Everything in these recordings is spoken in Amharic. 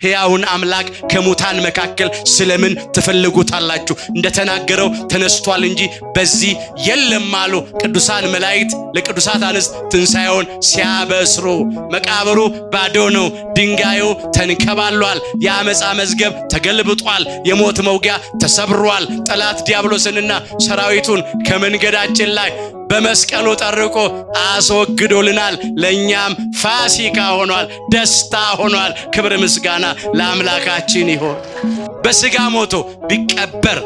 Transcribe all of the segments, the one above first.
ሕያውን አምላክ ከሙታን መካከል ስለምን ትፈልጉታላችሁ? እንደተናገረው ተነስቷል እንጂ በዚህ የለም አሉ ቅዱሳን መላእክት ለቅዱሳት አንስት ትንሣኤውን ሲያበስሩ። መቃብሩ ባዶ ነው፣ ድንጋዩ ተንከባሏል፣ የአመፃ መዝገብ ተገልብጧል፣ የሞት መውጊያ ተሰብሯል። ጠላት ዲያብሎስንና ሰራዊቱን ከመንገዳችን ላይ በመስቀሉ ጠርቆ አስወግዶልናል። ለኛም ፋሲካ ሆኗል፣ ደስታ ሆኗል። ክብር ምስጋና ለአምላካችን ይሁን። በስጋ ሞቶ ቢቀበር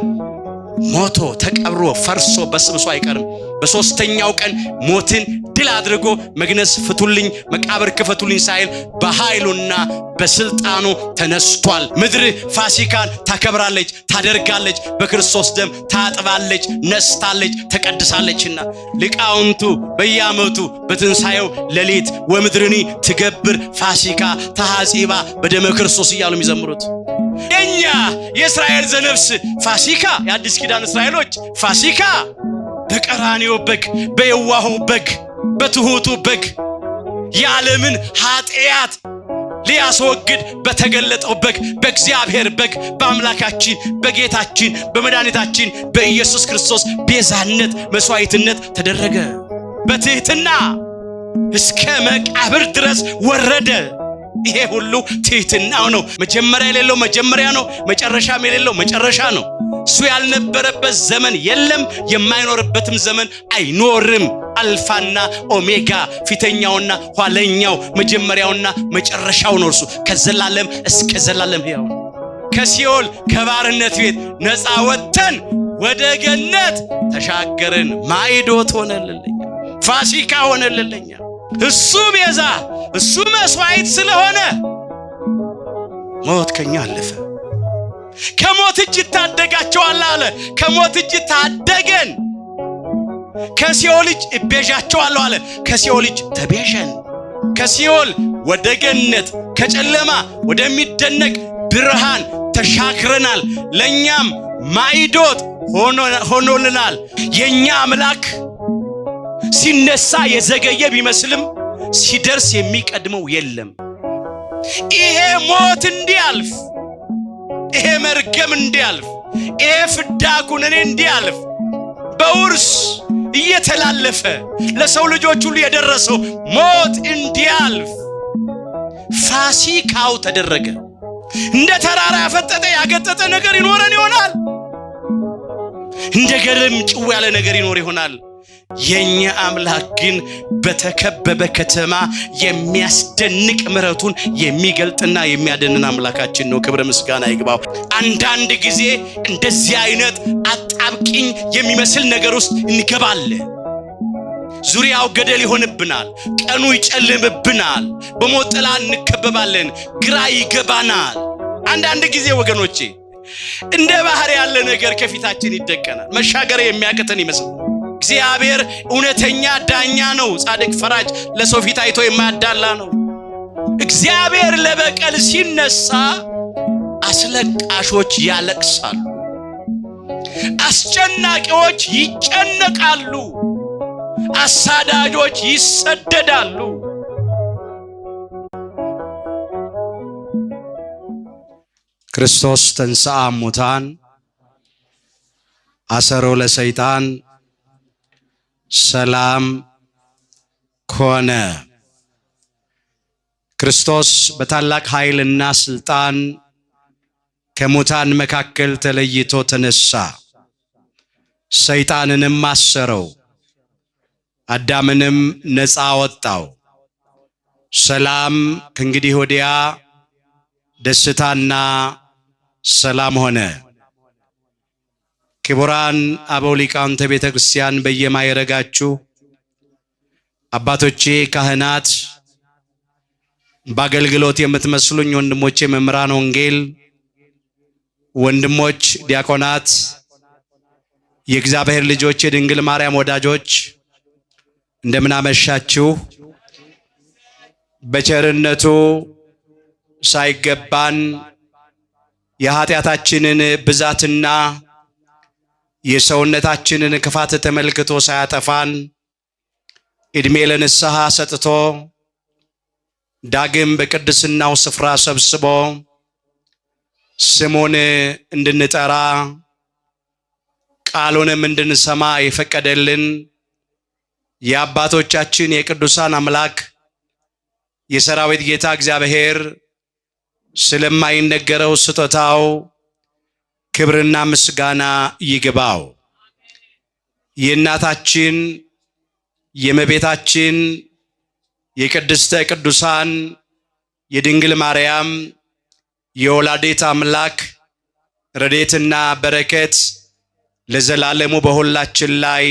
ሞቶ ተቀብሮ ፈርሶ በስብሶ አይቀርም። በሶስተኛው ቀን ሞትን ድል አድርጎ መግነዝ ፍቱልኝ መቃብር ክፈቱልኝ ሳይል በኃይሉና በስልጣኑ ተነስቷል። ምድር ፋሲካን ታከብራለች፣ ታደርጋለች፣ በክርስቶስ ደም ታጥባለች፣ ነስታለች፣ ተቀድሳለችና ሊቃውንቱ በየዓመቱ በትንሣኤው ሌሊት ወምድርኒ ትገብር ፋሲካ ተሐጺባ በደመ ክርስቶስ እያሉ የሚዘምሩት የኛ የእስራኤል ዘነፍስ ፋሲካ፣ የአዲስ ኪዳን እስራኤሎች ፋሲካ በቀራንዮ በግ፣ በየዋሁ በግ፣ በትሑቱ በግ የዓለምን ኃጢአት ሊያስወግድ በተገለጠው በግ በእግዚአብሔር በግ በአምላካችን በጌታችን በመድኃኒታችን በኢየሱስ ክርስቶስ ቤዛነት መስዋዕትነት ተደረገ። በትሕትና እስከ መቃብር ድረስ ወረደ። ይሄ ሁሉ ትሕትናው ነው። መጀመሪያ የሌለው መጀመሪያ ነው፣ መጨረሻም የሌለው መጨረሻ ነው። እሱ ያልነበረበት ዘመን የለም፣ የማይኖርበትም ዘመን አይኖርም። አልፋና ኦሜጋ ፊተኛውና ኋለኛው መጀመሪያውና መጨረሻው ነው። እርሱ ከዘላለም እስከ ዘላለም ሕያው ነው። ከሲኦል ከባርነት ቤት ነፃ ወጥተን ወደ ገነት ተሻገርን። ማዕዶት ሆነልልኛ፣ ፋሲካ ሆነልልኛ። እሱ ቤዛ እሱ መስዋዕት ስለሆነ ሞት ከኛ አለፈ። ከሞት እጅ ታደጋቸዋል አለ። ከሞት እጅ ታደገን። ከሲኦል እጅ እቤዣቸዋለሁ አለ። ከሲኦል እጅ ተቤዠን። ከሲኦል ወደ ገነት፣ ከጨለማ ወደሚደነቅ ብርሃን ተሻግረናል። ለኛም ማዕዶት ሆኖልናል። የኛ አምላክ ሲነሳ የዘገየ ቢመስልም ሲደርስ የሚቀድመው የለም። ይሄ ሞት እንዲያልፍ፣ ይሄ መርገም እንዲያልፍ፣ ይሄ ፍዳ ኩነኔ እንዲያልፍ በውርስ እየተላለፈ ለሰው ልጆች ሁሉ የደረሰው ሞት እንዲያልፍ ፋሲካው ተደረገ። እንደ ተራራ ያፈጠጠ ያገጠጠ ነገር ይኖረን ይሆናል። እንደ ገለም ጭው ያለ ነገር ይኖር ይሆናል። የኛ አምላክ ግን በተከበበ ከተማ የሚያስደንቅ ምሕረቱን የሚገልጥና የሚያደንን አምላካችን ነው። ክብር ምስጋና ይግባው። አንዳንድ ጊዜ እንደዚህ አይነት አጣብቂኝ የሚመስል ነገር ውስጥ እንገባለን። ዙሪያው ገደል ይሆንብናል፣ ቀኑ ይጨልምብናል፣ በሞት ጥላ እንከበባለን፣ ግራ ይገባናል። አንዳንድ ጊዜ ወገኖቼ እንደ ባህር ያለ ነገር ከፊታችን ይደቀናል። መሻገር የሚያቅተን ይመስላል። እግዚአብሔር እውነተኛ ዳኛ ነው፣ ጻድቅ ፈራጅ፣ ለሰው ፊት አይቶ የማያዳላ ነው። እግዚአብሔር ለበቀል ሲነሳ አስለቃሾች ያለቅሳሉ፣ አስጨናቂዎች ይጨነቃሉ፣ አሳዳጆች ይሰደዳሉ። ክርስቶስ ተንሥአ እሙታን አሰሮ ለሰይጣን ሰላም ኮነ። ክርስቶስ በታላቅ ኃይልና ስልጣን ከሙታን መካከል ተለይቶ ተነሳ፣ ሰይጣንንም አሰረው፣ አዳምንም ነፃ ወጣው። ሰላም ከእንግዲህ ወዲያ ደስታና ሰላም ሆነ። ክቡራን አበው ሊቃውንተ ቤተ ክርስቲያን በየማይረጋችሁ አባቶቼ ካህናት፣ በአገልግሎት የምትመስሉኝ ወንድሞቼ መምህራን ወንጌል፣ ወንድሞች ዲያቆናት፣ የእግዚአብሔር ልጆች፣ የድንግል ማርያም ወዳጆች እንደምን አመሻችሁ። በቸርነቱ ሳይገባን የኃጢአታችንን ብዛትና የሰውነታችንን ክፋት ተመልክቶ ሳያጠፋን ዕድሜ ለንስሐ ሰጥቶ ዳግም በቅድስናው ስፍራ ሰብስቦ ስሙን እንድንጠራ ቃሉንም እንድንሰማ የፈቀደልን የአባቶቻችን የቅዱሳን አምላክ የሰራዊት ጌታ እግዚአብሔር ስለማይነገረው ስጦታው ክብርና ምስጋና ይግባው። የእናታችን የእመቤታችን የቅድስተ ቅዱሳን የድንግል ማርያም የወላዲተ አምላክ ረድኤትና በረከት ለዘላለሙ በሁላችን ላይ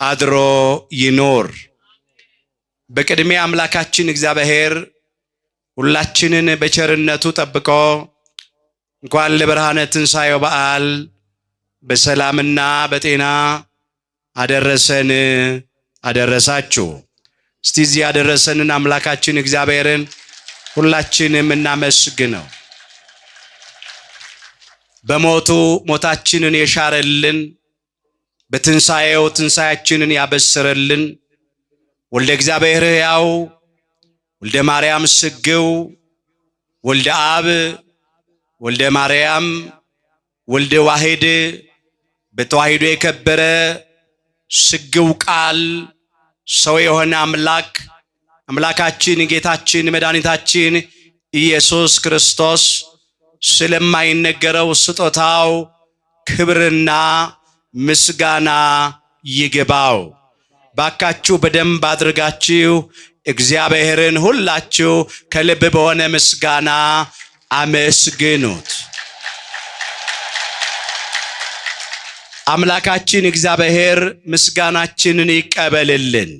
አድሮ ይኖር። በቅድሚያ አምላካችን እግዚአብሔር ሁላችንን በቸርነቱ ጠብቆ እንኳን ለብርሃነ ትንሣኤው በዓል በሰላምና በጤና አደረሰን አደረሳችሁ። እስቲ እዚህ ያደረሰንን አምላካችን እግዚአብሔርን ሁላችንም እናመስግነው። በሞቱ ሞታችንን የሻረልን፣ በትንሣኤው ትንሣኤያችንን ያበሰረልን ወልደ እግዚአብሔር ሕያው ወልደ ማርያም ስግው ወልደ አብ ወልደ ማርያም ወልደ ዋሕድ በተዋሕዶ የከበረ ስግው ቃል ሰው የሆነ አምላካችን ጌታችን መድኃኒታችን ኢየሱስ ክርስቶስ ስለማይነገረው ስጦታው ክብርና ምስጋና ይግባው። ባካችሁ በደንብ አድርጋችሁ እግዚአብሔርን ሁላችሁ ከልብ በሆነ ምስጋና አመስግኑት። አምላካችን እግዚአብሔር ምስጋናችንን ይቀበልልን።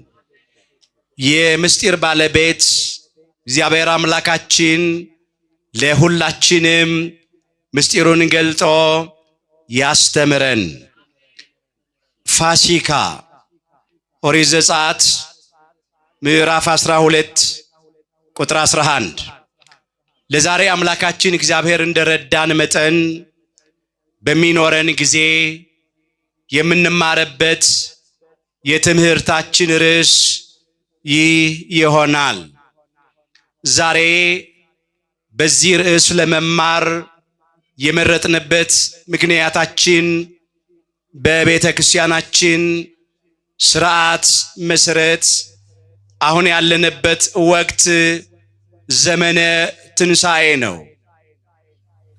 የምስጢር ባለቤት እግዚአብሔር አምላካችን ለሁላችንም ምስጢሩን ገልጦ ያስተምረን። ፋሲካ ኦሪት ዘጸአት ምዕራፍ 12 ቁጥር 11። ለዛሬ አምላካችን እግዚአብሔር እንደረዳን መጠን በሚኖረን ጊዜ የምንማርበት የትምህርታችን ርዕስ ይህ ይሆናል። ዛሬ በዚህ ርዕስ ለመማር የመረጥንበት ምክንያታችን በቤተ ክርስቲያናችን ስርዓት መሰረት አሁን ያለንበት ወቅት ዘመነ ትንሣኤ ነው።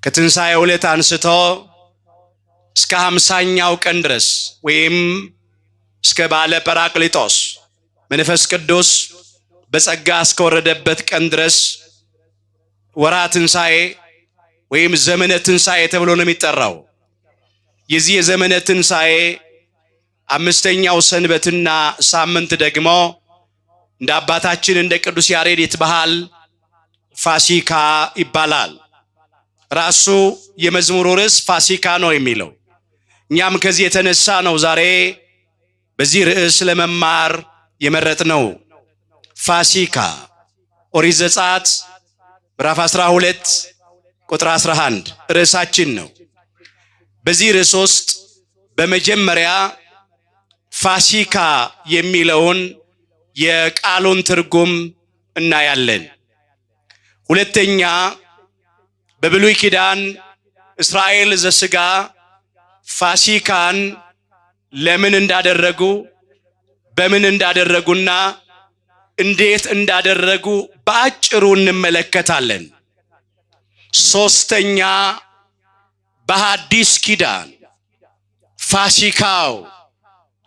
ከትንሣኤ ዕለት አንስቶ እስከ 50ኛው ቀን ድረስ ወይም እስከ በዓለ ጰራቅሊጦስ መንፈስ ቅዱስ በጸጋ እስከወረደበት ቀን ድረስ ወራ ትንሣኤ ወይም ዘመነ ትንሣኤ ተብሎ ነው የሚጠራው። የዚህ የዘመነ ትንሣኤ 5ኛው ሰንበትና ሳምንት ደግሞ እንደ አባታችን እንደ ቅዱስ ያሬድ ባህል ፋሲካ ይባላል። ራሱ የመዝሙሩ ርዕስ ፋሲካ ነው የሚለው። እኛም ከዚህ የተነሳ ነው ዛሬ በዚህ ርዕስ ለመማር የመረጥነው። ፋሲካ ኦሪት ዘጸአት ምዕራፍ 12 ቁጥር 11 ርዕሳችን ነው። በዚህ ርዕስ ውስጥ በመጀመሪያ ፋሲካ የሚለውን የቃሉን ትርጉም እናያለን። ሁለተኛ በብሉይ ኪዳን እስራኤል ዘሥጋ ፋሲካን ለምን እንዳደረጉ በምን እንዳደረጉና እንዴት እንዳደረጉ በአጭሩ እንመለከታለን። ሶስተኛ በሐዲስ ኪዳን ፋሲካው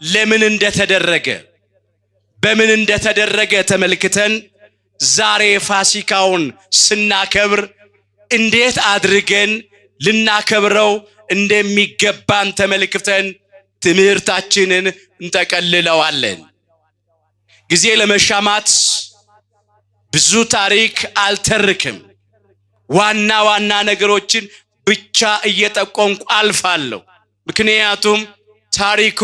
ለምን እንደተደረገ በምን እንደተደረገ ተመልክተን ዛሬ ፋሲካውን ስናከብር እንዴት አድርገን ልናከብረው እንደሚገባን ተመልክተን ትምህርታችንን እንጠቀልለዋለን። ጊዜ ለመሻማት ብዙ ታሪክ አልተርክም። ዋና ዋና ነገሮችን ብቻ እየጠቆምኩ አልፋለሁ። ምክንያቱም ታሪኩ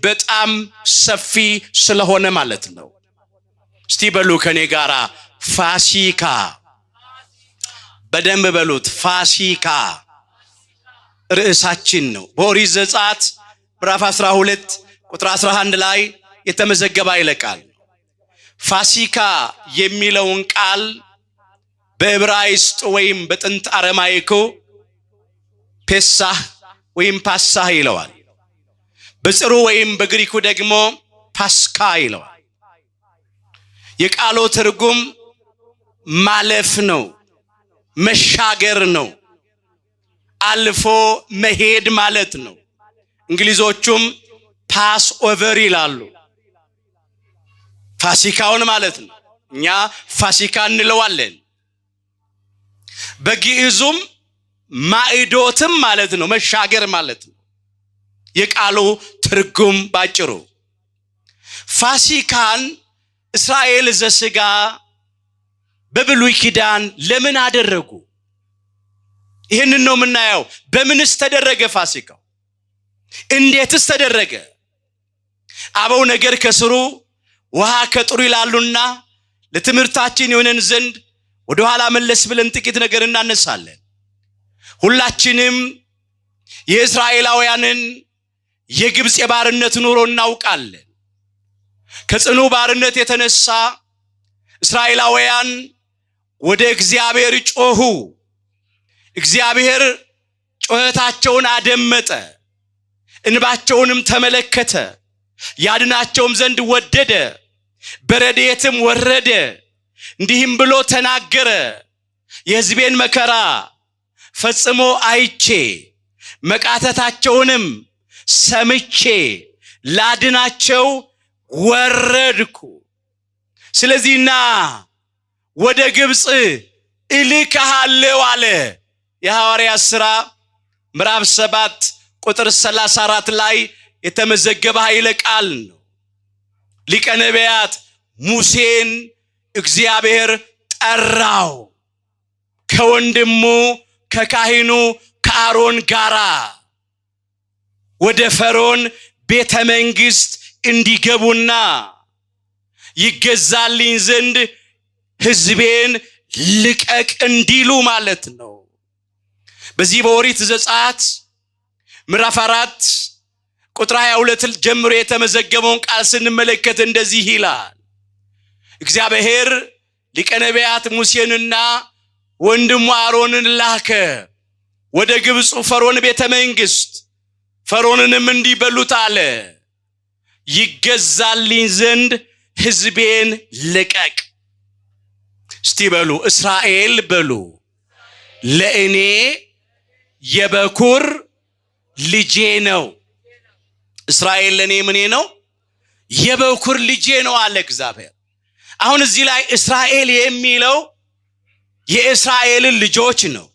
በጣም ሰፊ ስለሆነ ማለት ነው። እስቲ በሉ ከኔ ጋራ ፋሲካ፣ በደንብ በሉት ፋሲካ ርዕሳችን ነው። በኦሪት ዘጸአት ምዕራፍ 12 ቁጥር 11 ላይ የተመዘገበ ይለቃል። ፋሲካ የሚለውን ቃል በዕብራይስጥ ወይም በጥንት አረማይኩ ፔሳህ ወይም ፓሳህ ይለዋል። በጽሩ ወይም በግሪኩ ደግሞ ፓስካ ይለዋል። የቃሉ ትርጉም ማለፍ ነው፣ መሻገር ነው፣ አልፎ መሄድ ማለት ነው። እንግሊዞቹም ፓስ ኦቨር ይላሉ። ፋሲካውን ማለት ነው። እኛ ፋሲካ እንለዋለን። በግዕዙም ማዕዶትም ማለት ነው፣ መሻገር ማለት ነው። የቃሉ ትርጉም ባጭሩ ፋሲካን እስራኤል ዘሥጋ በብሉይ ኪዳን ለምን አደረጉ? ይህንን ነው የምናየው። በምንስ ተደረገ ፋሲካው? እንዴትስ ተደረገ? አበው ነገር ከስሩ ውሃ ከጥሩ ይላሉና ለትምህርታችን የሆነን ዘንድ ወደ ኋላ መለስ ብለን ጥቂት ነገር እናነሳለን። ሁላችንም የእስራኤላውያንን የግብፅ የባርነት ኑሮ እናውቃለን። ከጽኑ ባርነት የተነሳ እስራኤላውያን ወደ እግዚአብሔር ጮኹ። እግዚአብሔር ጮኸታቸውን አደመጠ፣ እንባቸውንም ተመለከተ፣ ያድናቸውም ዘንድ ወደደ፣ በረድኤትም ወረደ። እንዲህም ብሎ ተናገረ፣ የሕዝቤን መከራ ፈጽሞ አይቼ መቃተታቸውንም ሰምቼ ላድናቸው ወረድኩ። ስለዚህና ወደ ግብፅ እልክሃለሁ አለ። የሐዋርያት ሥራ ምዕራፍ 7 ቁጥር 34 ላይ የተመዘገበ ኃይለ ቃል ነው። ሊቀ ነቢያት ሙሴን እግዚአብሔር ጠራው ከወንድሙ ከካህኑ ከአሮን ጋራ ወደ ፈርዖን ቤተ መንግሥት እንዲገቡና ይገዛልኝ ዘንድ ሕዝቤን ልቀቅ እንዲሉ ማለት ነው። በዚህ በኦሪት ዘጸአት ምዕራፍ 4 ቁጥር 22 ጀምሮ የተመዘገበውን ቃል ስንመለከት እንደዚህ ይላል። እግዚአብሔር ሊቀ ነቢያት ሙሴንና ወንድሙ አሮንን ላከ ወደ ግብፁ ፈርዖን ቤተ መንግሥት። ፈርዖንንም እንዲህ በሉት አለ፣ ይገዛልኝ ዘንድ ሕዝቤን ልቀቅ። እስቲ በሉ እስራኤል በሉ፣ ለእኔ የበኩር ልጄ ነው። እስራኤል ለእኔ ምኔ ነው? የበኩር ልጄ ነው አለ እግዚአብሔር። አሁን እዚህ ላይ እስራኤል የሚለው የእስራኤልን ልጆች ነው።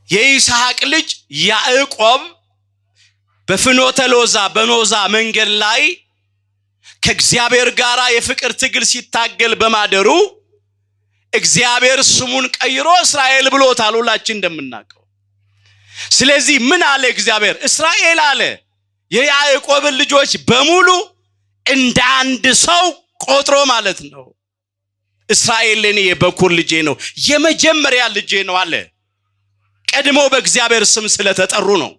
የይስሐቅ ልጅ ያዕቆብ በፍኖተ ሎዛ በኖዛ መንገድ ላይ ከእግዚአብሔር ጋር የፍቅር ትግል ሲታገል በማደሩ እግዚአብሔር ስሙን ቀይሮ እስራኤል ብሎታል፣ ሁላችን እንደምናውቀው። ስለዚህ ምን አለ እግዚአብሔር? እስራኤል አለ የያዕቆብን ልጆች በሙሉ እንደ አንድ ሰው ቆጥሮ ማለት ነው። እስራኤል ለኔ የበኩር ልጄ ነው፣ የመጀመሪያ ልጄ ነው አለ። ቀድሞ በእግዚአብሔር ስም ስለተጠሩ ነው።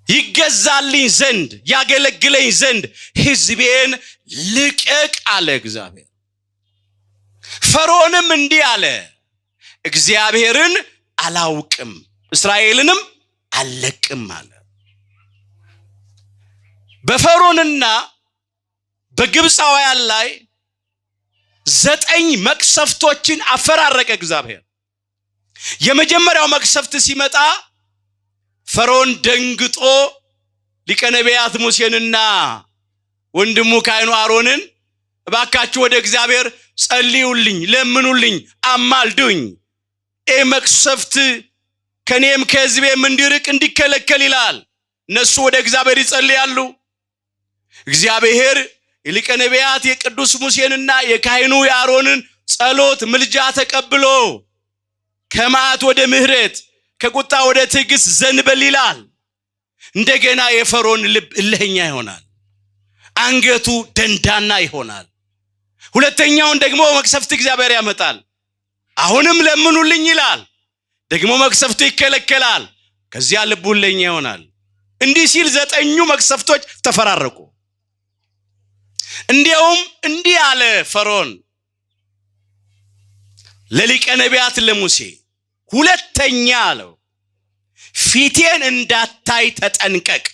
ይገዛልኝ ዘንድ ያገለግለኝ ዘንድ ሕዝቤን ልቀቅ አለ እግዚአብሔር። ፈርዖንም እንዲህ አለ፣ እግዚአብሔርን አላውቅም እስራኤልንም አልለቅም አለ። በፈርዖንና በግብፃውያን ላይ 9 መቅሰፍቶችን አፈራረቀ እግዚአብሔር። የመጀመሪያው መቅሰፍት ሲመጣ ፈርዖን ደንግጦ ሊቀ ነቢያት ሙሴንና ወንድሙ ካህኑ አሮንን እባካችሁ ወደ እግዚአብሔር ጸልዩልኝ፣ ለምኑልኝ፣ አማልዱኝ፣ መቅሰፍት ከኔም ከሕዝቤም እንዲርቅ እንዲከለከል ይላል። እነሱ ወደ እግዚአብሔር ይጸልያሉ። እግዚአብሔር የሊቀ ነቢያት የቅዱስ ሙሴንና የካህኑ የአሮንን ጸሎት ምልጃ ተቀብሎ ከመዓት ወደ ምሕረት ከቁጣ ወደ ትዕግስት ዘንበል ይላል። እንደገና የፈርዖን ልብ እልህኛ ይሆናል፣ አንገቱ ደንዳና ይሆናል። ሁለተኛውን ደግሞ መቅሰፍት እግዚአብሔር ያመጣል። አሁንም ለምኑልኝ ይላል፣ ደግሞ መቅሰፍቱ ይከለከላል። ከዚያ ልቡ እልህኛ ይሆናል። እንዲህ ሲል 9 መቅሰፍቶች ተፈራረቁ። እንዲያውም እንዲህ አለ ፈርዖን ለሊቀ ነቢያት ለሙሴ፣ ሁለተኛ አለው ፊቴን እንዳታይ ተጠንቀቅ።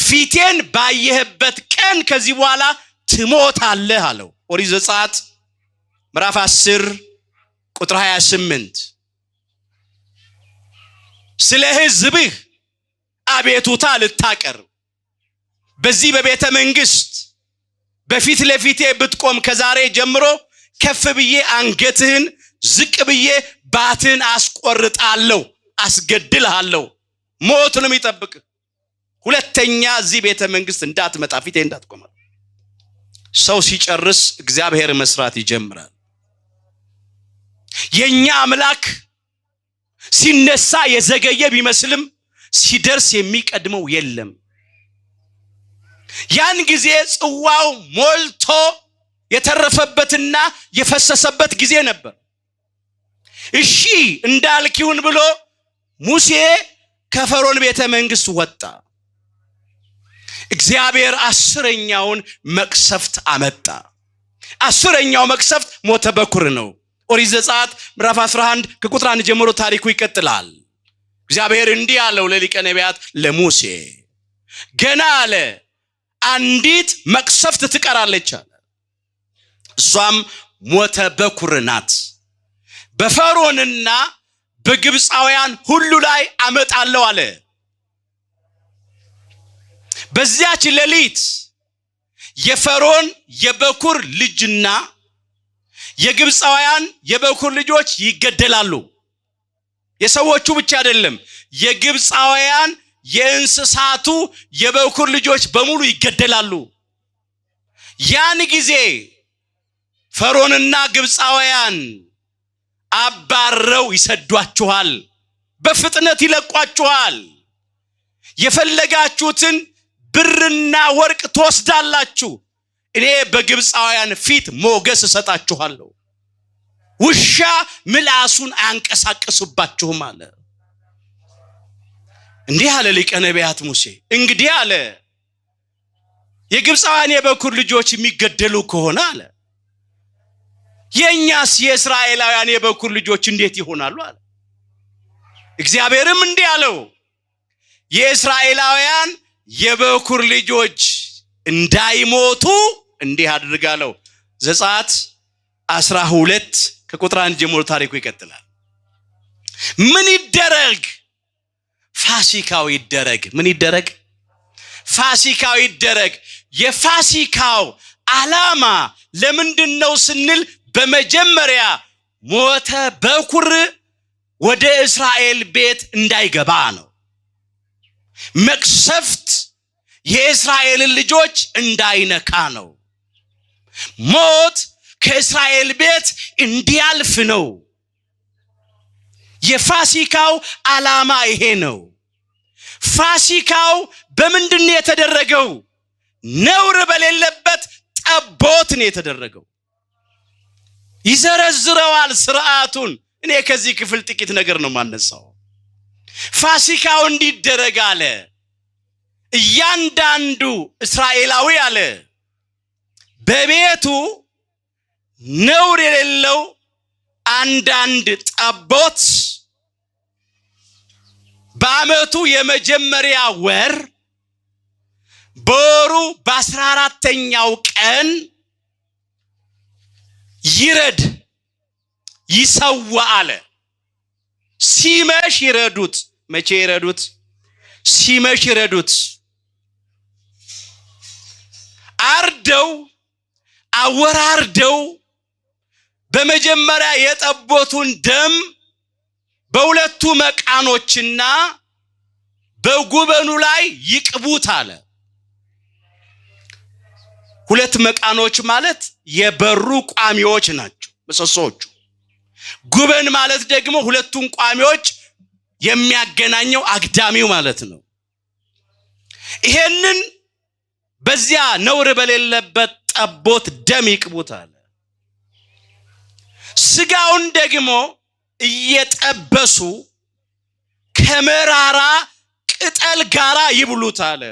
ፊቴን ባየህበት ቀን ከዚህ በኋላ ትሞታለህ አለው። ኦሪት ዘጸአት ምዕራፍ 10 ቁጥር 28። ስለ ሕዝብህ አቤቱታ ልታቀርብ በዚህ በቤተ መንግስት በፊት ለፊቴ ብትቆም ከዛሬ ጀምሮ ከፍ ብዬ አንገትህን ዝቅ ብዬ ባትህን አስቆርጣለሁ፣ አስገድልሃለሁ። ሞት ነው የሚጠብቅህ። ሁለተኛ እዚህ ቤተ መንግስት እንዳትመጣ፣ ፊቴ እንዳትቆም። ሰው ሲጨርስ እግዚአብሔር መስራት ይጀምራል። የኛ አምላክ ሲነሳ የዘገየ ቢመስልም ሲደርስ የሚቀድመው የለም። ያን ጊዜ ጽዋው ሞልቶ የተረፈበትና የፈሰሰበት ጊዜ ነበር። እሺ እንዳልኪውን ብሎ ሙሴ ከፈርዖን ቤተ መንግስት ወጣ። እግዚአብሔር 10ኛውን መቅሰፍት አመጣ። 10ኛው መቅሰፍት ሞተ በኩር ነው። ኦሪት ዘጸአት ምዕራፍ 11 ከቁጥር 1 ጀምሮ ታሪኩ ይቀጥላል። እግዚአብሔር እንዲህ አለው ለሊቀ ነቢያት ለሙሴ፣ ገና አለ አንዲት መቅሰፍት ትቀራለች አለ። እሷም ሞተ በኩር ናት። በፈርዖንና በግብፃውያን ሁሉ ላይ አመጣለሁ አለ። በዚያች ሌሊት የፈርዖን የበኩር ልጅና የግብፃውያን የበኩር ልጆች ይገደላሉ። የሰዎቹ ብቻ አይደለም፣ የግብፃውያን የእንስሳቱ የበኩር ልጆች በሙሉ ይገደላሉ። ያን ጊዜ ፈርዖንና ግብፃውያን አባረው ይሰዷችኋል፣ በፍጥነት ይለቋችኋል። የፈለጋችሁትን ብርና ወርቅ ትወስዳላችሁ፣ እኔ በግብፃውያን ፊት ሞገስ እሰጣችኋለሁ፣ ውሻ ምላሱን አያንቀሳቅሱባችሁም አለ። እንዲህ አለ ሊቀ ነቢያት ሙሴ፣ እንግዲህ አለ የግብፃውያን የበኩር ልጆች የሚገደሉ ከሆነ አለ የኛስ የእስራኤላውያን የበኩር ልጆች እንዴት ይሆናሉ አለ። እግዚአብሔርም እንዲህ አለው፣ የእስራኤላውያን የበኩር ልጆች እንዳይሞቱ እንዲህ አድርጋለሁ። ዘጸአት 12 ከቁጥር 1 ጀምሮ ታሪኩ ይቀጥላል። ምን ይደረግ? ፋሲካው ይደረግ። ምን ይደረግ? ፋሲካው ይደረግ። የፋሲካው ዓላማ ለምንድነው ስንል በመጀመሪያ ሞተ በኩር ወደ እስራኤል ቤት እንዳይገባ ነው። መቅሰፍት የእስራኤልን ልጆች እንዳይነካ ነው። ሞት ከእስራኤል ቤት እንዲያልፍ ነው። የፋሲካው ዓላማ ይሄ ነው። ፋሲካው በምንድነው የተደረገው? ነውር በሌለበት ጠቦት ነው የተደረገው። ይዘረዝረዋል ስርዓቱን። እኔ ከዚህ ክፍል ጥቂት ነገር ነው ማነሳው። ፋሲካው እንዲደረግ አለ እያንዳንዱ እስራኤላዊ አለ በቤቱ ነውር የሌለው አንዳንድ ጠቦት በአመቱ የመጀመሪያ ወር በወሩ በ14ኛው ቀን ይረድ ይሰዋ አለ። ሲመሽ ይረዱት። መቼ ይረዱት? ሲመሽ ይረዱት። አርደው አወራርደው በመጀመሪያ የጠቦቱን ደም በሁለቱ መቃኖችና በጉበኑ ላይ ይቅቡት አለ። ሁለት መቃኖች ማለት የበሩ ቋሚዎች ናቸው፣ ምሰሶቹ። ጉበን ማለት ደግሞ ሁለቱን ቋሚዎች የሚያገናኘው አግዳሚው ማለት ነው። ይሄንን በዚያ ነውር በሌለበት ጠቦት ደም ይቅቡት አለ። ስጋውን ደግሞ እየጠበሱ ከመራራ ቅጠል ጋራ ይብሉት አለ።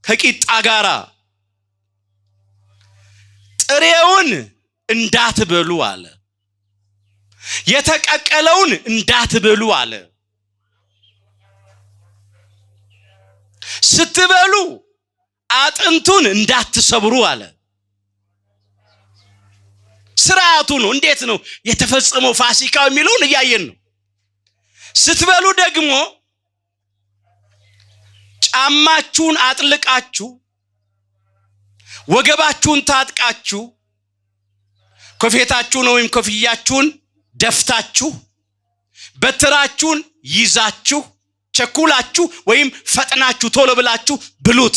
ከቂጣ ጋራ ጥሬውን እንዳትበሉ አለ። የተቀቀለውን እንዳትበሉ አለ። ስትበሉ አጥንቱን እንዳትሰብሩ አለ። ስርዓቱ ነው። እንዴት ነው የተፈጸመው ፋሲካው የሚለውን እያየን ነው። ስትበሉ ደግሞ ጫማችሁን አጥልቃችሁ ወገባችሁን ታጥቃችሁ ኮፌታችሁን ወይም ኮፍያችሁን ደፍታችሁ በትራችሁን ይዛችሁ ቸኩላችሁ ወይም ፈጥናችሁ ቶሎ ብላችሁ ብሉት።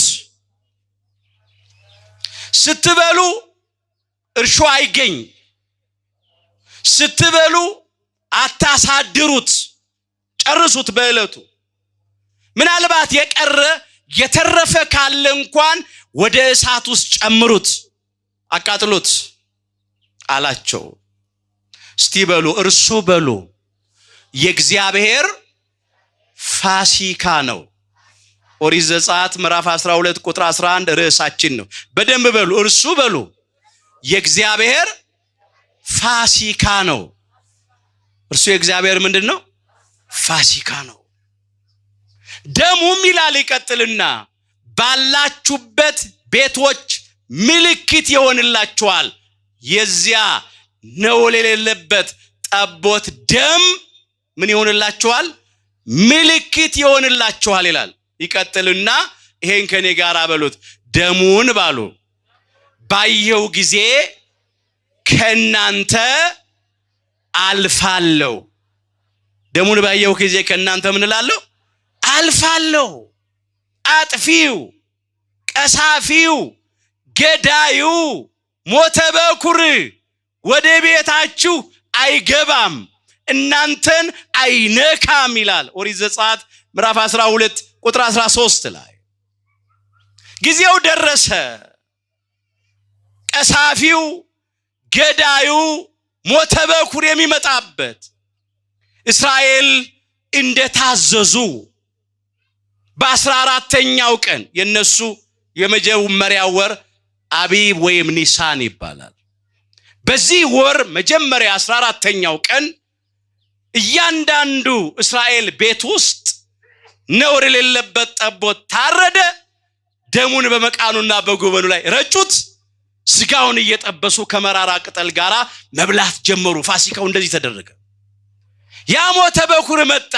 ስትበሉ እርሾ አይገኝ። ስትበሉ አታሳድሩት፣ ጨርሱት በእለቱ። ምናልባት የቀረ የተረፈ ካለ እንኳን ወደ እሳት ውስጥ ጨምሩት፣ አቃጥሉት አላቸው። እስቲ በሉ፣ እርሱ በሉ የእግዚአብሔር ፋሲካ ነው። ኦሪት ዘጸአት ምዕራፍ 12 ቁጥር 11 ርዕሳችን ነው። በደንብ በሉ፣ እርሱ በሉ የእግዚአብሔር ፋሲካ ነው። እርሱ የእግዚአብሔር ምንድን ነው? ፋሲካ ነው። ደሙም ይላል ይቀጥልና ባላችሁበት ቤቶች ምልክት ይሆንላችኋል። የዚያ ነውር የሌለበት ጠቦት ደም ምን ይሆንላችኋል? ምልክት ይሆንላችኋል ይላል። ይቀጥልና ይሄን ከኔ ጋር በሉት፣ ደሙን ባሉ ባየው ጊዜ ከናንተ አልፋለሁ። ደሙን ባየው ጊዜ ከናንተ ምን እላለሁ? አልፋለሁ። አጥፊው፣ ቀሳፊው፣ ገዳዩ ሞተ በኩር ወደ ቤታችሁ አይገባም፣ እናንተን አይነካም ይላል ኦሪት ዘጸአት ምዕራፍ 12 ቁጥር 13 ላይ። ጊዜው ደረሰ። ቀሳፊው፣ ገዳዩ፣ ሞተ በኩር የሚመጣበት እስራኤል እንደታዘዙ በ14ኛው ቀን የነሱ የመጀመሪያው ወር አቢብ ወይም ኒሳን ይባላል። በዚህ ወር መጀመሪያ 14ኛው ቀን እያንዳንዱ እስራኤል ቤት ውስጥ ነውር የሌለበት ጠቦት ታረደ። ደሙን በመቃኑና በጉበኑ ላይ ረጩት። ስጋውን እየጠበሱ ከመራራ ቅጠል ጋር መብላት ጀመሩ። ፋሲካው እንደዚህ ተደረገ። ያ ሞተ በኩር መጣ።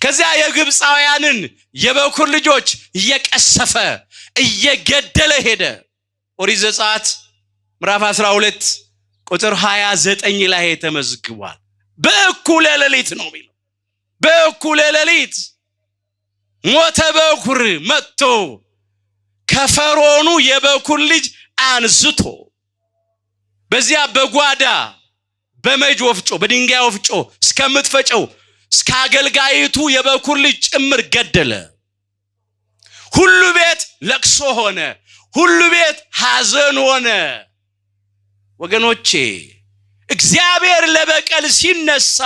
ከዚያ የግብፃውያንን የበኩር ልጆች እየቀሰፈ እየገደለ ሄደ። ኦሪት ዘጸአት ምዕራፍ 12 ቁጥር 29 ላይ ተመዝግቧል። በእኩለ ሌሊት ነው የሚለው። በእኩለ ሌሊት ሞተ በኩር መጥቶ ከፈርዖኑ የበኩር ልጅ አንስቶ በዚያ በጓዳ በመጅ ወፍጮ በድንጋይ ወፍጮ እስከምትፈጨው እስከ አገልጋይቱ የበኩር ልጅ ጭምር ገደለ። ሁሉ ቤት ለቅሶ ሆነ። ሁሉ ቤት ሐዘን ሆነ። ወገኖቼ እግዚአብሔር ለበቀል ሲነሳ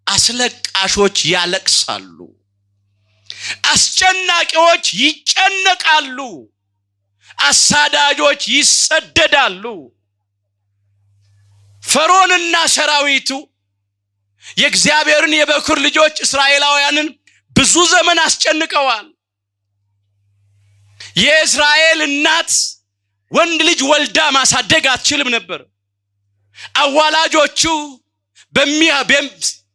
አስለቃሾች ያለቅሳሉ፣ አስጨናቂዎች ይጨነቃሉ፣ አሳዳጆች ይሰደዳሉ። ፈርዖንና ሰራዊቱ የእግዚአብሔርን የበኩር ልጆች እስራኤላውያንን ብዙ ዘመን አስጨንቀዋል። የእስራኤል እናት ወንድ ልጅ ወልዳ ማሳደግ አትችልም ነበር። አዋላጆቹ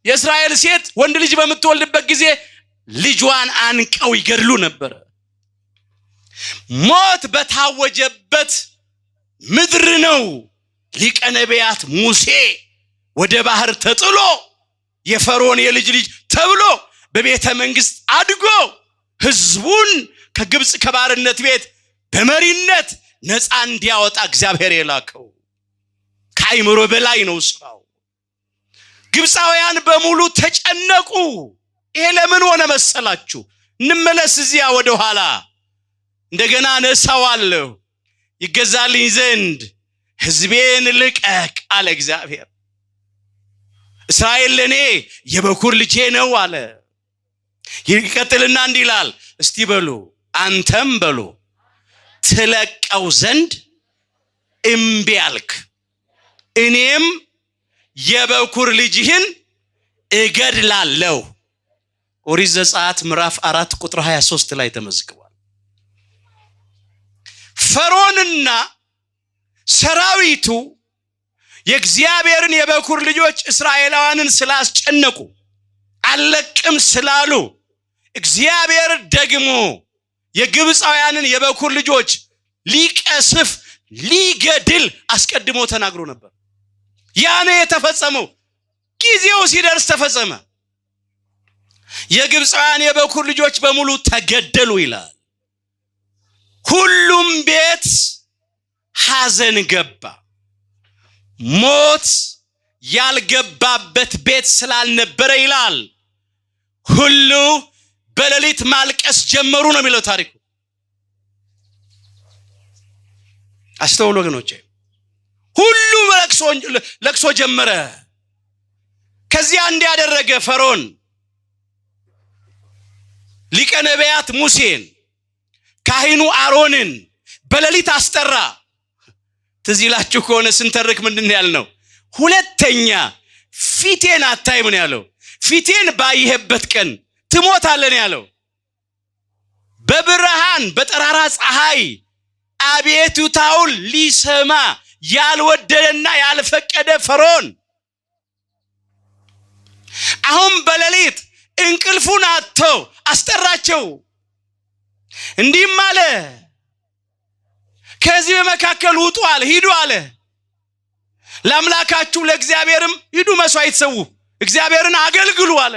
የእስራኤል ሴት ወንድ ልጅ በምትወልድበት ጊዜ ልጇን አንቀው ይገድሉ ነበር። ሞት በታወጀበት ምድር ነው ሊቀ ነቢያት ሙሴ ወደ ባህር ተጥሎ የፈርዖን የልጅ ልጅ ተብሎ በቤተ መንግስት አድጎ ህዝቡን ከግብፅ ከባርነት ቤት በመሪነት ነፃ እንዲያወጣ እግዚአብሔር የላከው። ከአይምሮ በላይ ነው ስራው። ግብፃውያን በሙሉ ተጨነቁ። ይሄ ለምን ሆነ መሰላችሁ? እንመለስ እዚያ ወደ ኋላ። እንደገና ነሳዋለሁ ይገዛልኝ ዘንድ ህዝቤን ልቀቅ አለ እግዚአብሔር። እስራኤል ለኔ የበኩር ልጄ ነው አለ። ይቀጥልና እንዲህ ይላል፣ እስቲ በሉ አንተም በሉ ትለቀው ዘንድ እምቢ አልክ፣ እኔም የበኩር ልጅህን እገድላለሁ። ኦሪት ዘጸአት ምዕራፍ 4 ቁጥር 23 ላይ ተመዝግቧል። ፈርዖንና ሰራዊቱ የእግዚአብሔርን የበኩር ልጆች እስራኤላውያንን ስላስጨነቁ አለቅም ስላሉ እግዚአብሔር ደግሞ የግብፃውያንን የበኩር ልጆች ሊቀስፍ ሊገድል አስቀድሞ ተናግሮ ነበር። ያኔ የተፈጸመው ጊዜው ሲደርስ ተፈጸመ። የግብፃውያን የበኩር ልጆች በሙሉ ተገደሉ ይላል። ሁሉም ቤት ሐዘን ገባ። ሞት ያልገባበት ቤት ስላልነበረ ይላል ሁሉ በሌሊት ማልቀስ ጀመሩ ነው የሚለው ታሪኩ። አስተውሉ ወገኖቼ፣ ሁሉ ለቅሶ ጀመረ። ከዚያ እንዲያደረገ ፈርዖን ሊቀ ነቢያት ሙሴን ካህኑ አሮንን በሌሊት አስጠራ። ትዝ ይላችሁ ከሆነ ስንተርክ ምንድን ያልነው? ሁለተኛ ፊቴን አታይም ነው ያለው። ፊቴን ባየህበት ቀን ትሞታለህ ያለው። በብርሃን በጠራራ ፀሐይ አቤቱታውን ሊሰማ ያልወደደና ያልፈቀደ ፈርዖን አሁን በሌሊት እንቅልፉን አጥቶ አስጠራቸው። እንዲህም አለ፣ ከዚህ በመካከል ውጡ አለ፣ ሂዱ አለ። ለአምላካችሁ ለእግዚአብሔርም ሂዱ፣ መስዋዕት ሰው፣ እግዚአብሔርን አገልግሉ አለ።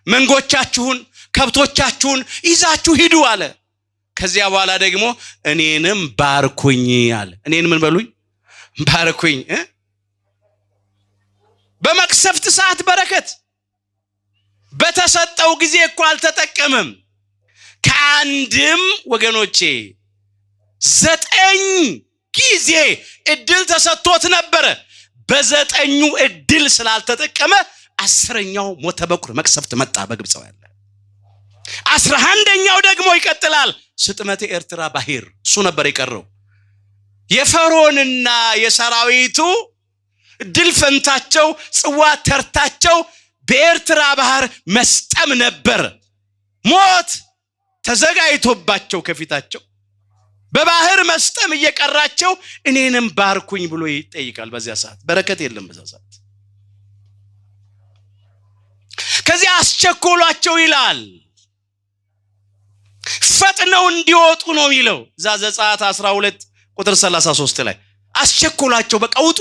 መንጎቻችሁን ከብቶቻችሁን ይዛችሁ ሂዱ አለ። ከዚያ በኋላ ደግሞ እኔንም ባርኩኝ አለ። እኔን ምን በሉኝ? ባርኩኝ። በመቅሰፍት ሰዓት በረከት በተሰጠው ጊዜ እኮ አልተጠቀመም። ከአንድም ወገኖቼ 9 ጊዜ እድል ተሰጥቶት ነበረ። በ9ኙ እድል ስላልተጠቀመ 10ኛው ሞተ በኩር መቅሰፍት መጣ በግብፃውያን። 11ኛው ደግሞ ይቀጥላል። ስጥመተ ኤርትራ ባህር እሱ ነበር የቀረው። የፈርዖንና የሰራዊቱ ድል ፈንታቸው ጽዋ ተርታቸው በኤርትራ ባህር መስጠም ነበር። ሞት ተዘጋጅቶባቸው ከፊታቸው በባህር መስጠም እየቀራቸው እኔንም ባርኩኝ ብሎ ይጠይቃል። በዚያ ሰዓት በረከት የለም። በዛ ሰዓት ከዚያ አስቸኮሏቸው ይላል። ፈጥነው እንዲወጡ ነው የሚለው ዘጸአት 12 ቁጥር 33 ላይ አስቸኮሏቸው። በቃ ውጡ።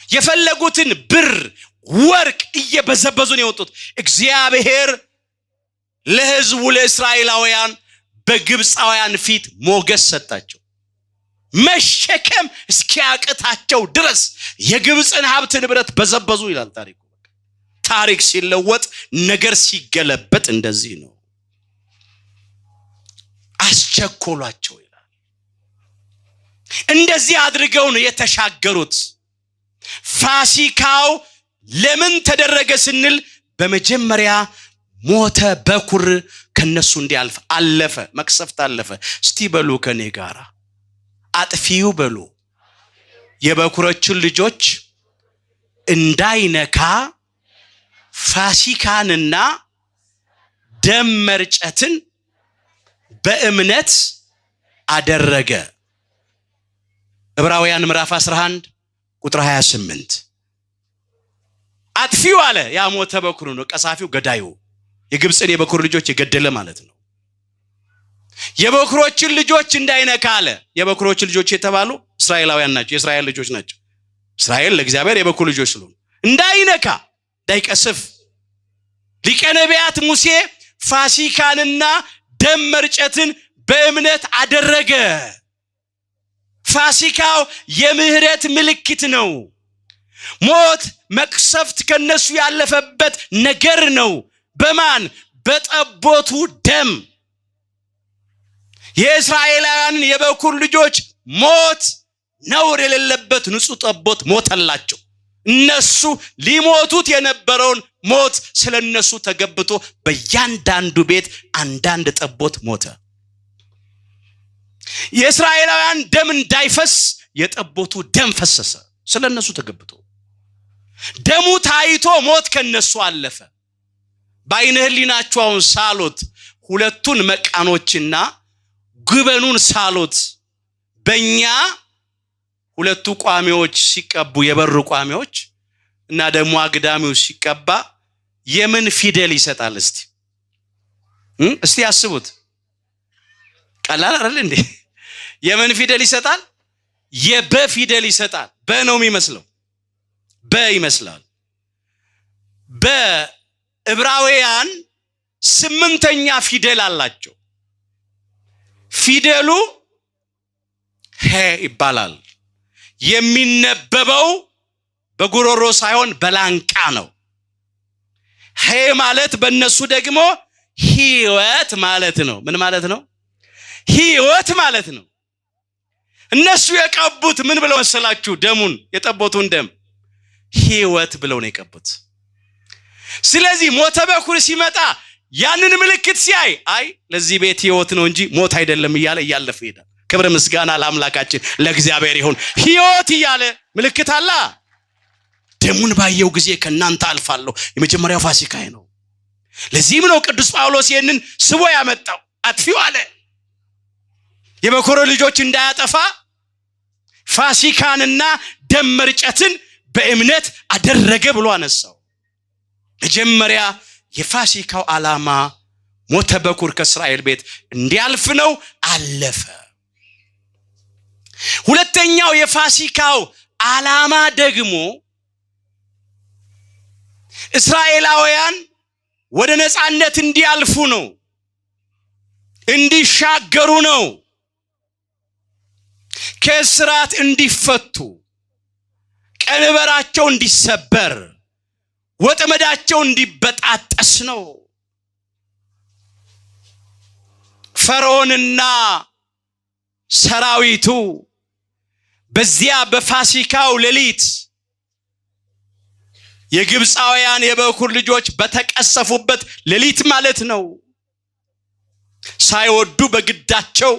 የፈለጉትን ብር ወርቅ እየበዘበዙ ነው የወጡት። እግዚአብሔር ለሕዝቡ ለእስራኤላውያን በግብፃውያን ፊት ሞገስ ሰጣቸው። መሸከም እስኪያቅታቸው ድረስ የግብፅን ሀብት ንብረት በዘበዙ ይላል ታሪኩ። ታሪክ ሲለወጥ ነገር ሲገለበጥ እንደዚህ ነው። አስቸኮሏቸው ይላል። እንደዚህ አድርገው ነው የተሻገሩት። ፋሲካው ለምን ተደረገ ስንል በመጀመሪያ ሞተ በኩር ከነሱ እንዲያልፍ አለፈ። መቅሰፍት አለፈ። እስቲ በሉ ከኔ ጋር አጥፊው በሉ የበኩሮችን ልጆች እንዳይነካ ፋሲካንና ደም መርጨትን በእምነት አደረገ። ዕብራውያን ምዕራፍ 11 ቁጥር 28 አጥፊው አለ። ያ ሞተ በኩር ነው፣ ቀሳፊው ገዳዩ የግብፅን የበኩር ልጆች የገደለ ማለት ነው። የበኩሮችን ልጆች እንዳይነካ አለ። የበኩሮች ልጆች የተባሉ እስራኤላውያን ናቸው፣ የእስራኤል ልጆች ናቸው። እስራኤል ለእግዚአብሔር የበኩር ልጆች ስለሆኑ እንዳይነካ እንዳይቀስፍ ሊቀ ነቢያት ሙሴ ፋሲካንና ደም መርጨትን በእምነት አደረገ። ፋሲካው የምህረት ምልክት ነው። ሞት መቅሰፍት ከነሱ ያለፈበት ነገር ነው። በማን? በጠቦቱ ደም። የእስራኤላውያን የበኩር ልጆች ሞት ነውር የሌለበት ንጹህ ጠቦት ሞተላቸው። እነሱ ሊሞቱት የነበረውን ሞት ስለነሱ ተገብቶ በእያንዳንዱ ቤት አንዳንድ ጠቦት ሞተ። የእስራኤላውያን ደም እንዳይፈስ የጠቦቱ ደም ፈሰሰ ስለነሱ ተገብቶ። ደሙ ታይቶ ሞት ከነሱ አለፈ። በዓይነ ሕሊናችሁ አሁን ሳሎት ሁለቱን መቃኖችና ጉበኑን ሳሎት። በእኛ ሁለቱ ቋሚዎች ሲቀቡ የበሩ ቋሚዎች እና ደግሞ አግዳሚው ሲቀባ የምን ፊደል ይሰጣል? እስቲ ያስቡት። ቀላል አይደል እንዴ? የምን ፊደል ይሰጣል? የበ ፊደል ይሰጣል። በ ነው የሚመስለው፣ በ ይመስላል። በዕብራውያን 8ኛ ፊደል አላቸው። ፊደሉ ሄ ይባላል። የሚነበበው በጉሮሮ ሳይሆን በላንቃ ነው። ሄ ማለት በእነሱ ደግሞ ሕይወት ማለት ነው። ምን ማለት ነው? ሕይወት ማለት ነው። እነሱ የቀቡት ምን ብለው መሰላችሁ? ደሙን የጠቦቱን ደም ሕይወት ብለው ነው የቀቡት። ስለዚህ ሞተ በኩር ሲመጣ ያንን ምልክት ሲያይ አይ ለዚህ ቤት ሕይወት ነው እንጂ ሞት አይደለም እያለ እያለፈ ይሄዳል። ክብር ምስጋና ለአምላካችን ለእግዚአብሔር ይሁን። ሕይወት እያለ ምልክት አለ። ደሙን ባየው ጊዜ ከናንተ አልፋለሁ። የመጀመሪያው ፋሲካዬ ነው። ለዚህም ነው ቅዱስ ጳውሎስ ይህንን ስቦ ያመጣው። አጥፊው አለ የበኩር ልጆች እንዳያጠፋ ፋሲካንና ደም መርጨትን በእምነት አደረገ ብሎ አነሳው። መጀመሪያ የፋሲካው ዓላማ ሞተ በኩር ከእስራኤል ቤት እንዲያልፍ ነው፣ አለፈ። ሁለተኛው የፋሲካው ዓላማ ደግሞ እስራኤላውያን ወደ ነፃነት እንዲያልፉ ነው፣ እንዲሻገሩ ነው፣ ከእስራት እንዲፈቱ፣ ቀንበራቸው እንዲሰበር፣ ወጥመዳቸው እንዲበጣጠስ ነው። ፈርዖንና ሰራዊቱ በዚያ በፋሲካው ሌሊት የግብፃውያን የበኩር ልጆች በተቀሰፉበት ሌሊት ማለት ነው ሳይወዱ በግዳቸው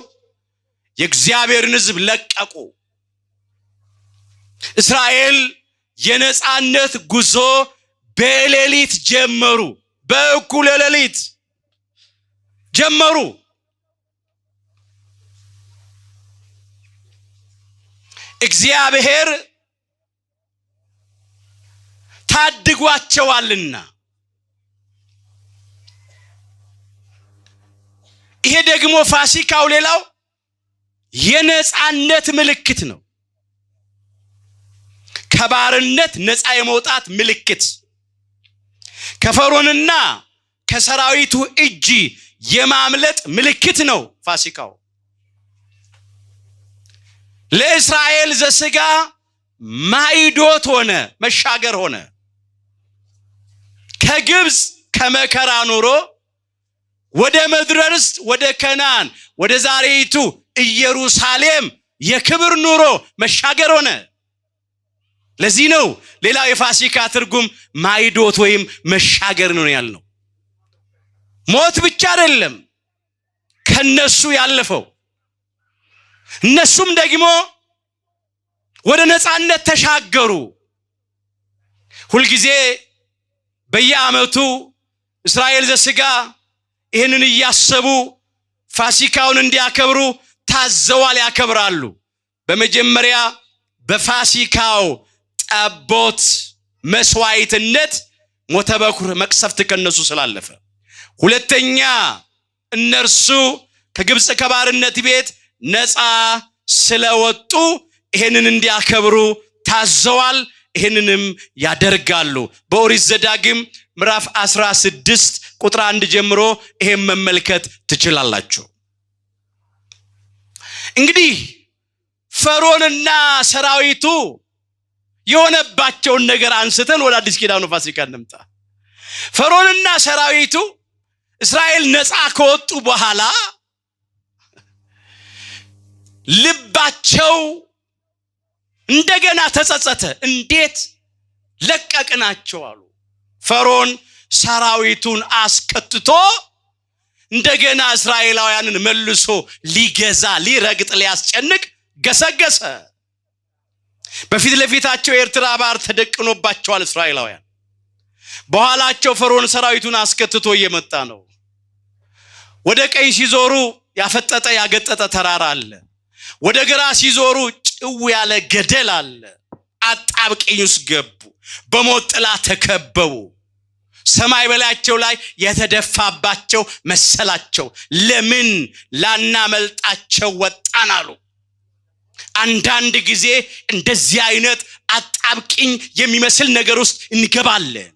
የእግዚአብሔርን ሕዝብ ለቀቁ። እስራኤል የነፃነት ጉዞ በሌሊት ጀመሩ። በእኩለ ሌሊት ጀመሩ። እግዚአብሔር ታድጓቸዋልና። ይሄ ደግሞ ፋሲካው ሌላው የነፃነት ምልክት ነው። ከባርነት ነፃ የመውጣት ምልክት፣ ከፈርዖንና ከሰራዊቱ እጅ የማምለጥ ምልክት ነው ፋሲካው። ለእስራኤል ዘሥጋ ማይዶት ሆነ፣ መሻገር ሆነ። ከግብፅ ከመከራ ኑሮ ወደ ምድረ ርስት ወደ ከነዓን ወደ ዛሬይቱ ኢየሩሳሌም የክብር ኑሮ መሻገር ሆነ። ለዚህ ነው ሌላው የፋሲካ ትርጉም ማይዶት ወይም መሻገር ነው ያልነው። ሞት ብቻ አይደለም ከነሱ ያለፈው፣ እነሱም ደግሞ ወደ ነፃነት ተሻገሩ። ሁልጊዜ በየዓመቱ እስራኤል ዘሥጋ ይህንን እያሰቡ ፋሲካውን እንዲያከብሩ ታዘዋል፣ ያከብራሉ። በመጀመሪያ በፋሲካው ጠቦት መስዋዕትነት ሞተ በኩር መቅሰፍት ከነሱ ስላለፈ፣ ሁለተኛ እነርሱ ከግብፅ ከባርነት ቤት ነፃ ስለወጡ ይሄንን እንዲያከብሩ ታዘዋል። ይሄንንም ያደርጋሉ። በኦሪት ዘዳግም ምዕራፍ 16 ቁጥር 1 ጀምሮ ይሄን መመልከት ትችላላችሁ። እንግዲህ ፈርዖንና ሰራዊቱ የሆነባቸውን ነገር አንስተን ወደ አዲስ ኪዳኑ ፋሲካ እንምጣ። ፈርዖንና ሰራዊቱ እስራኤል ነፃ ከወጡ በኋላ ልባቸው እንደገና ተጸጸተ። እንዴት ለቀቅናቸው አሉ። ፈርዖን ሰራዊቱን አስከትቶ እንደገና እስራኤላውያንን መልሶ ሊገዛ ሊረግጥ ሊያስጨንቅ ገሰገሰ። በፊት ለፊታቸው የኤርትራ ባህር ተደቅኖባቸዋል እስራኤላውያን። በኋላቸው ፈርዖን ሰራዊቱን አስከትቶ እየመጣ ነው። ወደ ቀኝ ሲዞሩ ያፈጠጠ ያገጠጠ ተራራ አለ። ወደ ግራ ሲዞሩ ጭው ያለ ገደል አለ። አጣብቂኝ ውስጥ ገቡ። በሞት ጥላ ተከበቡ። ሰማይ በላያቸው ላይ የተደፋባቸው መሰላቸው። ለምን ላናመልጣቸው ወጣን አሉ። አንዳንድ ጊዜ እንደዚህ አይነት አጣብቂኝ የሚመስል ነገር ውስጥ እንገባለን።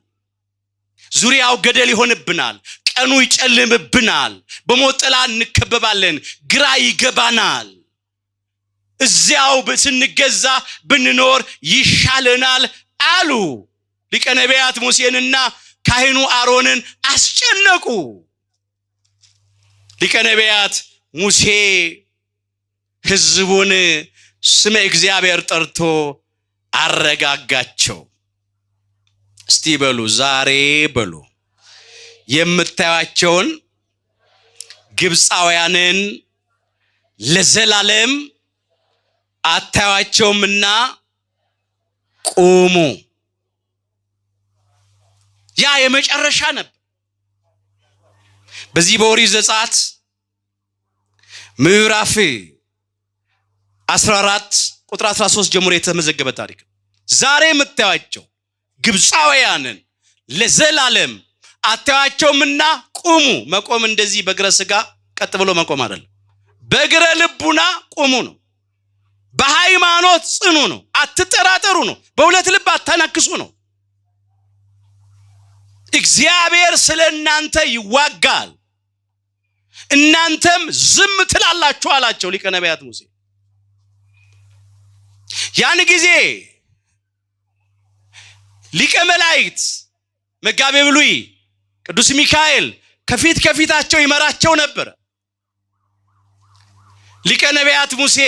ዙሪያው ገደል ይሆንብናል። ቀኑ ይጨልምብናል። በሞት ጥላ እንከበባለን። ግራ ይገባናል። እዚያው ስንገዛ ብንኖር ይሻለናል አሉ። ሊቀ ነቢያት ሙሴንና ካህኑ አሮንን አስጨነቁ። ሊቀ ነቢያት ሙሴ ሕዝቡን ስመ እግዚአብሔር ጠርቶ አረጋጋቸው። እስቲ በሉ ዛሬ በሉ የምታዩአቸውን ግብፃውያንን ለዘላለም አታዩአቸውምና ቁሙ። ያ የመጨረሻ ነበር። በዚህ በኦሪት ዘጸአት ምዕራፍ 14 ቁጥር 13 ጀምሮ የተመዘገበ ታሪክ። ዛሬ የምታዩአቸው ግብፃውያንን ለዘላለም አታዩአቸውምና ቁሙ። መቆም እንደዚህ በእግረ ስጋ ቀጥ ብሎ መቆም አይደለም። በእግረ ልቡና ቁሙ ነው። በሃይማኖት ጽኑ ነው። አትጠራጠሩ ነው። በሁለት ልብ አታናክሱ ነው። እግዚአብሔር ስለእናንተ ይዋጋል፣ እናንተም ዝም ትላላችሁ አላቸው ሊቀ ነቢያት ሙሴ። ያን ጊዜ ሊቀ መላእክት መጋቤ ብሉይ ቅዱስ ሚካኤል ከፊት ከፊታቸው ይመራቸው ነበር። ሊቀ ነቢያት ሙሴ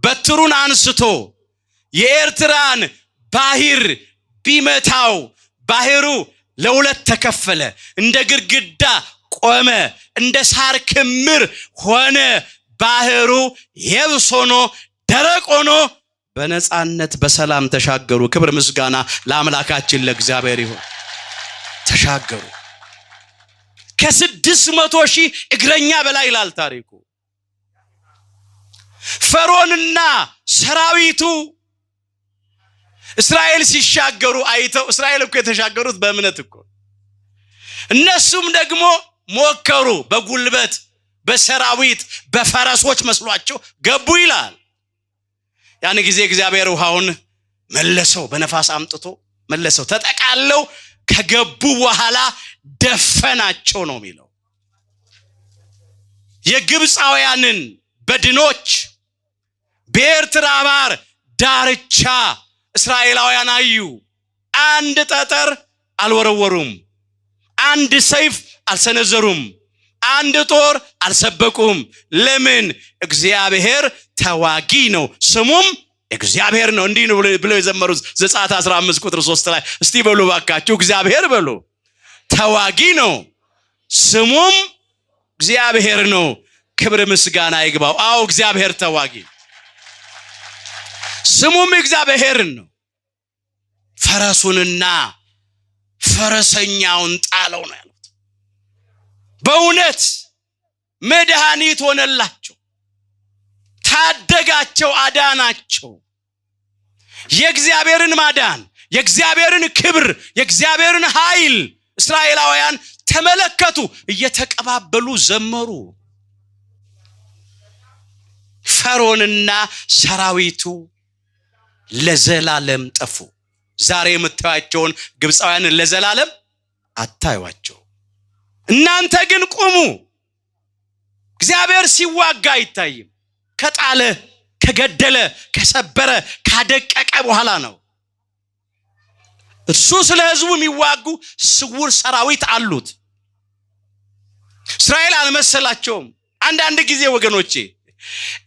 በትሩን አንስቶ የኤርትራን ባህር ቢመታው ባህሩ ለሁለት ተከፈለ። እንደ ግድግዳ ቆመ፣ እንደ ሳር ክምር ሆነ። ባህሩ የብስ ሆኖ ደረቅ ሆኖ በነፃነት በሰላም ተሻገሩ። ክብር ምስጋና ለአምላካችን ለእግዚአብሔር ይሁን። ተሻገሩ። ከ600,000 እግረኛ በላይ ይላል ታሪኩ። ፈርዖንና ሰራዊቱ እስራኤል ሲሻገሩ አይተው፣ እስራኤል እኮ የተሻገሩት በእምነት እኮ፣ እነሱም ደግሞ ሞከሩ። በጉልበት በሰራዊት በፈረሶች መስሏቸው ገቡ ይላል። ያን ጊዜ እግዚአብሔር ውሃውን መለሰው፣ በነፋስ አምጥቶ መለሰው። ተጠቃለው ከገቡ በኋላ ደፈናቸው ነው የሚለው። የግብፃውያንን በድኖች በኤርትራ ባህር ዳርቻ እስራኤላውያን አዩ። አንድ ጠጠር አልወረወሩም፣ አንድ ሰይፍ አልሰነዘሩም፣ አንድ ጦር አልሰበቁም። ለምን? እግዚአብሔር ተዋጊ ነው፣ ስሙም እግዚአብሔር ነው። እንዲህ ነው ብለው የዘመሩት ዘጸአት 15 ቁጥር 3 ላይ። እስቲ በሉ ባካችሁ እግዚአብሔር በሉ። ተዋጊ ነው፣ ስሙም እግዚአብሔር ነው። ክብር ምስጋና ይግባው። አዎ እግዚአብሔር ተዋጊ፣ ስሙም እግዚአብሔር ነው። ፈረሱንና ፈረሰኛውን ጣለው ነው ያሉት። በእውነት መድኃኒት ሆነላቸው፣ ታደጋቸው፣ አዳናቸው። የእግዚአብሔርን ማዳን፣ የእግዚአብሔርን ክብር፣ የእግዚአብሔርን ኃይል እስራኤላውያን ተመለከቱ። እየተቀባበሉ ዘመሩ። ፈርዖንና ሰራዊቱ ለዘላለም ጠፉ። ዛሬ የምታዩአቸውን ግብፃውያንን ለዘላለም አታዩአቸው። እናንተ ግን ቁሙ። እግዚአብሔር ሲዋጋ አይታይም። ከጣለ፣ ከገደለ፣ ከሰበረ፣ ካደቀቀ በኋላ ነው። እርሱ ስለ ሕዝቡ የሚዋጉ ስውር ሰራዊት አሉት። እስራኤል አልመሰላቸውም። አንዳንድ ጊዜ ወገኖቼ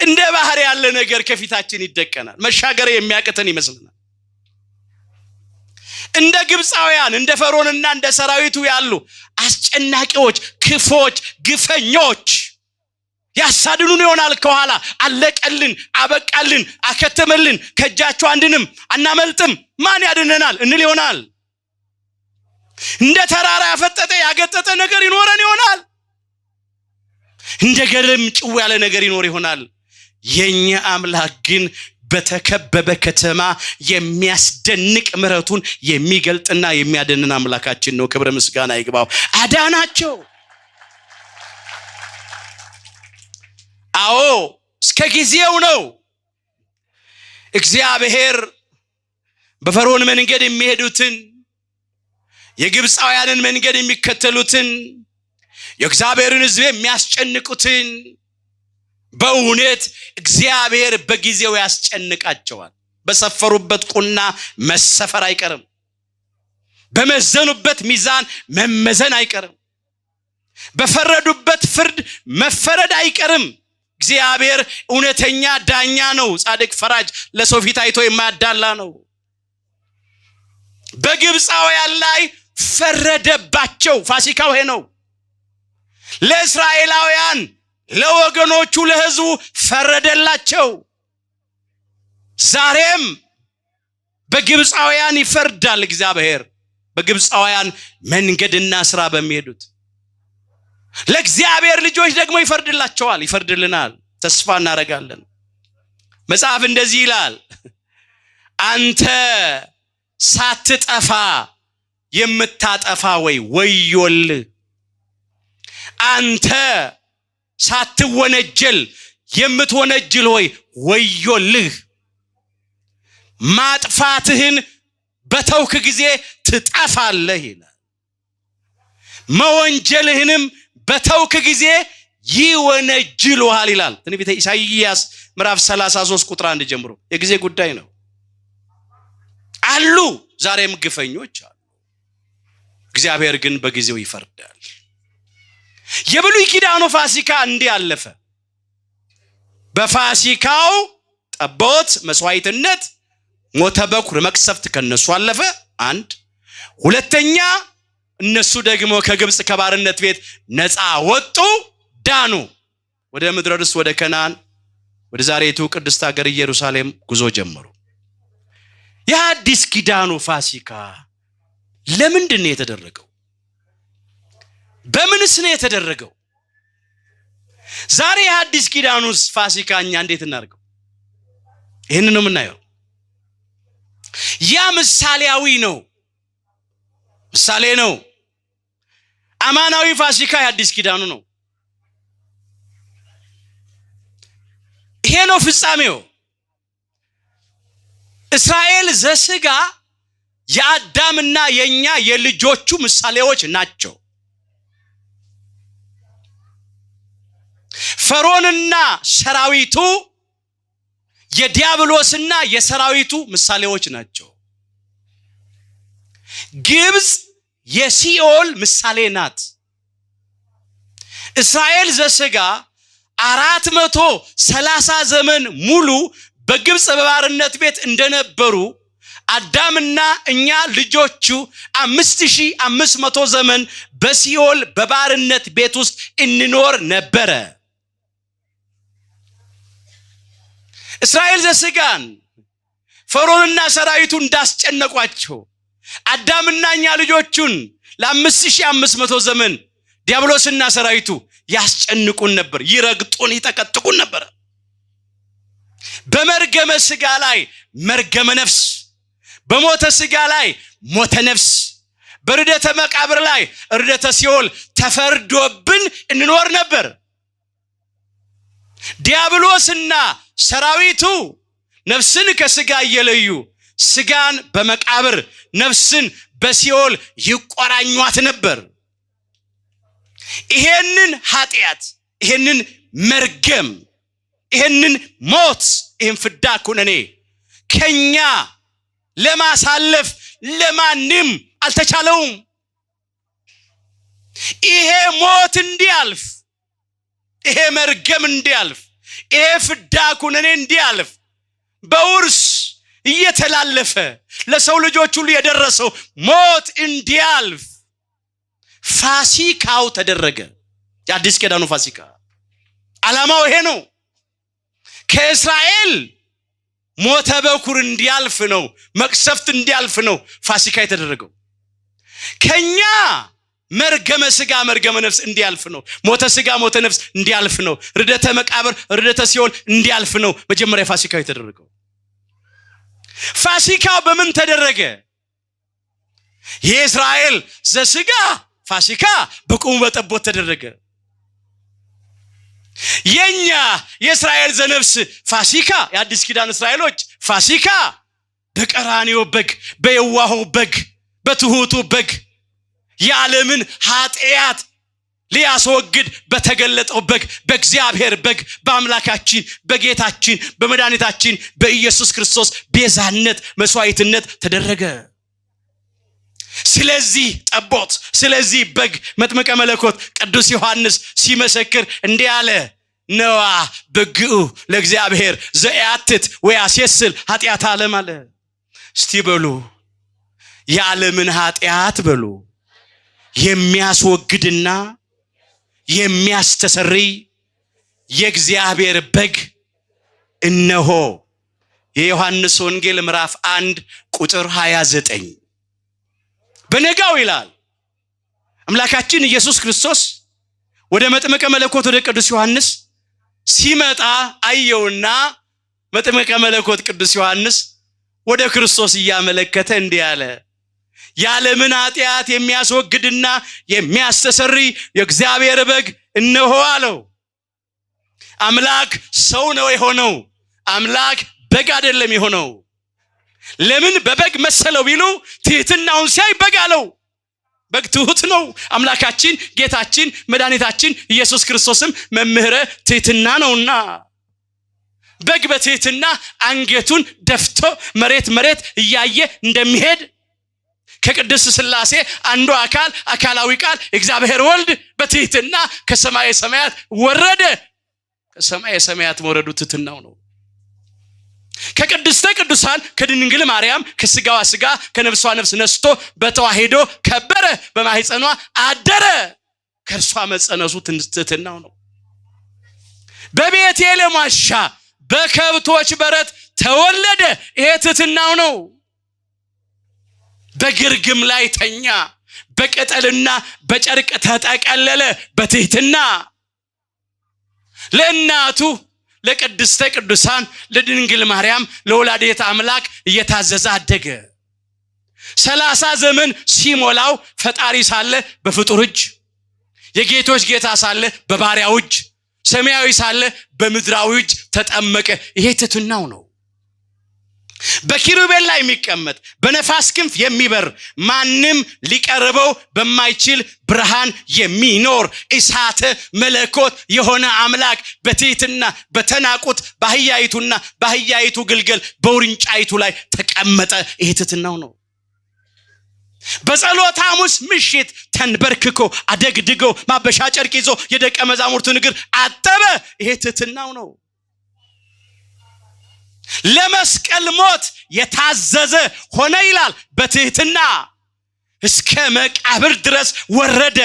እንደ ባህር ያለ ነገር ከፊታችን ይደቀናል። መሻገር የሚያቅተን ይመስልናል። እንደ ግብፃውያን እንደ ፈርዖንና እንደ ሰራዊቱ ያሉ አስጨናቂዎች፣ ክፎች፣ ግፈኞች ያሳድኑን ይሆናል። ከኋላ አለቀልን፣ አበቃልን፣ አከተመልን፣ ከእጃቸው አንድንም አናመልጥም፣ ማን ያድነናል እንል ይሆናል። እንደ ተራራ ያፈጠጠ ያገጠጠ ነገር ይኖረን ይሆናል። እንደ ገረም ጭው ያለ ነገር ይኖር ይሆናል። የኛ አምላክ ግን በተከበበ ከተማ የሚያስደንቅ ምሕረቱን የሚገልጥና የሚያድነን አምላካችን ነው። ክብር ምስጋና ይግባው። አዳናቸው። አዎ እስከ ጊዜው ነው። እግዚአብሔር በፈርዖን መንገድ የሚሄዱትን የግብፃውያንን መንገድ የሚከተሉትን የእግዚአብሔርን ሕዝብ የሚያስጨንቁትን በእውነት እግዚአብሔር በጊዜው ያስጨንቃቸዋል። በሰፈሩበት ቁና መሰፈር አይቀርም። በመዘኑበት ሚዛን መመዘን አይቀርም። በፈረዱበት ፍርድ መፈረድ አይቀርም። እግዚአብሔር እውነተኛ ዳኛ ነው። ጻድቅ ፈራጅ፣ ለሰው ፊት አይቶ የማያዳላ ነው። በግብፃውያን ላይ ፈረደባቸው። ፋሲካው ይሄ ነው። ለእስራኤላውያን ለወገኖቹ ለሕዝቡ ፈረደላቸው። ዛሬም በግብፃውያን ይፈርዳል እግዚአብሔር። በግብፃውያን መንገድና ስራ በሚሄዱት ለእግዚአብሔር ልጆች ደግሞ ይፈርድላቸዋል፣ ይፈርድልናል። ተስፋ እናደርጋለን። መጽሐፍ እንደዚህ ይላል፣ አንተ ሳትጠፋ የምታጠፋ ወይ ወዮልህ። አንተ ሳትወነጀል የምትወነጅል ሆይ ወዮልህ። ማጥፋትህን በተውክ ጊዜ ትጠፋለህ ይላል። መወንጀልህንም በተውክ ጊዜ ይወነጅሉሃል ይላል ትንቢተ ኢሳይያስ ምዕራፍ 33 ቁጥር 1 ጀምሮ። የጊዜ ጉዳይ ነው። አሉ ዛሬም ግፈኞች አሉ። እግዚአብሔር ግን በጊዜው ይፈርዳል። የብሉይ ኪዳኑ ፋሲካ እንዲህ አለፈ። በፋሲካው ጠቦት መስዋዕትነት ሞተ በኩር መቅሰፍት ከነሱ አለፈ። አንድ ሁለተኛ እነሱ ደግሞ ከግብፅ ከባርነት ቤት ነፃ ወጡ፣ ዳኑ። ወደ ምድረ ርስት ወደ ከነዓን ወደ ዛሬቱ ቅድስት ሀገር ኢየሩሳሌም ጉዞ ጀመሩ። የአዲስ ኪዳኑ ፋሲካ ለምንድን ነው የተደረገው? በምንስ ነው የተደረገው? ዛሬ የአዲስ ኪዳኑስ ፋሲካ እኛ እንዴት እናድርገው? ይህን ነው የምናየው። ያ ምሳሌያዊ ነው፣ ምሳሌ ነው። አማናዊ ፋሲካ የአዲስ ኪዳኑ ነው። ይሄ ነው ፍጻሜው። እስራኤል ዘስጋ የአዳምና የኛ የልጆቹ ምሳሌዎች ናቸው። ፈርዖንና ሰራዊቱ የዲያብሎስና የሰራዊቱ ምሳሌዎች ናቸው። ግብፅ የሲኦል ምሳሌ ናት። እስራኤል ዘስጋ 430 ዘመን ሙሉ በግብፅ በባርነት ቤት እንደነበሩ አዳምና እኛ ልጆቹ 5500 ዘመን በሲኦል በባርነት ቤት ውስጥ እንኖር ነበረ። እስራኤል ዘስጋን ፈርዖንና ሰራዊቱ እንዳስጨነቋቸው አዳምና እኛ ልጆቹን ለ5500 ዘመን ዲያብሎስና ሰራዊቱ ያስጨንቁን ነበር፣ ይረግጡን፣ ይጠቀጥቁን ነበር። በመርገመ ስጋ ላይ መርገመ ነፍስ፣ በሞተ ስጋ ላይ ሞተ ነፍስ፣ በርደተ መቃብር ላይ ርደተ ሲኦል ተፈርዶብን እንኖር ነበር። ዲያብሎስና ሰራዊቱ ነፍስን ከስጋ እየለዩ ስጋን በመቃብር ነፍስን በሲኦል ይቆራኟት ነበር። ይሄንን ኃጢአት፣ ይሄንን መርገም፣ ይሄንን ሞት፣ ይሄን ፍዳ ኩነኔ ከኛ ለማሳለፍ ለማንም አልተቻለውም። ይሄ ሞት እንዲያልፍ፣ ይሄ መርገም እንዲያልፍ፣ ይሄ ፍዳ ኩነኔ እንዲያልፍ በውርስ እየተላለፈ ለሰው ልጆች ሁሉ የደረሰው ሞት እንዲያልፍ ፋሲካው ተደረገ። የአዲስ ኪዳኑ ፋሲካ ዓላማው ይሄ ነው። ከእስራኤል ሞተ በኩር እንዲያልፍ ነው፣ መቅሰፍት እንዲያልፍ ነው ፋሲካ የተደረገው። ከኛ መርገመ ሥጋ መርገመ ነፍስ እንዲያልፍ ነው። ሞተ ሥጋ ሞተ ነፍስ እንዲያልፍ ነው። ርደተ መቃብር ርደተ ሲኦል እንዲያልፍ ነው መጀመሪያ ፋሲካው የተደረገው። ፋሲካው በምን ተደረገ? የእስራኤል ዘሥጋ ፋሲካ በቁሙ በጠቦት ተደረገ። የኛ የእስራኤል ዘነፍስ ፋሲካ የአዲስ ኪዳን እስራኤሎች ፋሲካ በቀራንዮ በግ፣ በየዋሁ በግ፣ በትሑቱ በግ የዓለምን ኃጢአት ሊያስወግድ በተገለጠው በግ በእግዚአብሔር በግ በአምላካችን በጌታችን በመድኃኒታችን በኢየሱስ ክርስቶስ ቤዛነት መስዋዕትነት ተደረገ። ስለዚህ ጠቦት ስለዚህ በግ መጥምቀ መለኮት ቅዱስ ዮሐንስ ሲመሰክር እንዲህ አለ፣ ነዋ በግኡ ለእግዚአብሔር ዘያትት ወያሴስል ኃጢአት ዓለም አለ። እስቲ በሉ የዓለምን ኃጢአት በሉ የሚያስወግድና የሚያስተሰርይ የእግዚአብሔር በግ እነሆ። የዮሐንስ ወንጌል ምዕራፍ 1 ቁጥር 29 በነጋው ይላል አምላካችን ኢየሱስ ክርስቶስ ወደ መጥምቀ መለኮት ወደ ቅዱስ ዮሐንስ ሲመጣ አየውና መጥምቀ መለኮት ቅዱስ ዮሐንስ ወደ ክርስቶስ እያመለከተ እንዲህ አለ፣ የዓለምን ኃጢአት የሚያስወግድና የሚያስተሰርይ የእግዚአብሔር በግ እነሆ አለው። አምላክ ሰው ነው የሆነው፣ አምላክ በግ አይደለም የሆነው። ለምን በበግ መሰለው ቢሉ ትሕትናውን ሲያይ በግ አለው። በግ ትሑት ነው። አምላካችን ጌታችን መድኃኒታችን ኢየሱስ ክርስቶስም መምህረ ትሕትና ነውና በግ በትሕትና አንገቱን ደፍቶ መሬት እያየ እንደሚሄድ ከቅድስት ሥላሴ አንዱ አካል አካላዊ ቃል እግዚአብሔር ወልድ በትሕትና ከሰማየ ሰማያት ወረደ። ከሰማየ ሰማያት መውረዱ ትሕትናው ነው። ከቅድስተ ቅዱሳን ከድንግል ማርያም ከሥጋዋ ሥጋ ከነፍሷ ነፍስ ነስቶ በተዋሂዶ ከበረ፣ በማኅፀኗ አደረ። ከእርሷ መጸነሱ ትሕትናው ነው። በቤቴልሔም ዋሻ በከብቶች በረት ተወለደ። ይሄ ትሕትናው ነው። በግርግም ላይ ተኛ፣ በቅጠልና በጨርቅ ተጠቀለለ በትሕትና። ለእናቱ ለቅድስተ ቅዱሳን ለድንግል ማርያም ለወላዲተ አምላክ እየታዘዘ አደገ። 30 ዘመን ሲሞላው ፈጣሪ ሳለ በፍጡር እጅ፣ የጌቶች ጌታ ሳለ በባሪያው እጅ፣ ሰማያዊ ሳለ በምድራዊ እጅ ተጠመቀ። ይሄ ትሕትናው ነው። በኪሩቤል ላይ የሚቀመጥ በነፋስ ክንፍ የሚበር ማንም ሊቀርበው በማይችል ብርሃን የሚኖር እሳተ መለኮት የሆነ አምላክ በትሕትና በተናቁት በአህያይቱና በአህያይቱ ግልገል በውርንጫይቱ ላይ ተቀመጠ። ይሄ ትሕትናው ነው። በጸሎተ ሐሙስ ምሽት ተንበርክኮ አደግድጎ ማበሻ ጨርቅ ይዞ የደቀ መዛሙርቱን እግር አጠበ። ይሄ ትሕትናው ነው። ለመስቀል ሞት የታዘዘ ሆነ ይላል በትሕትና እስከ መቃብር ድረስ ወረደ።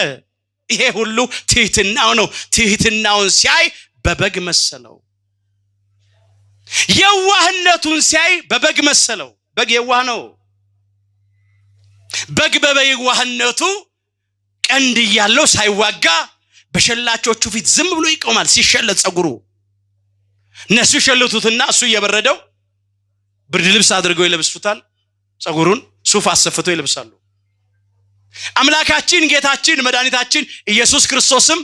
ይሄ ሁሉ ትሕትናው ነው። ትሕትናውን ሲያይ በበግ መሰለው። የዋህነቱን ሲያይ በበግ መሰለው። በግ የዋህ ነው። በግ በየዋህነቱ ቀንድ ያለው ሳይዋጋ በሸላቾቹ ፊት ዝም ብሎ ይቆማል። ሲሸለት ጸጉሩ እነሱ ሸለቱትና እሱ እየበረደው ብርድ ልብስ አድርገው ይለብሱታል። ጸጉሩን ሱፍ አሰፍተው ይለብሳሉ። አምላካችን ጌታችን መድኃኒታችን ኢየሱስ ክርስቶስም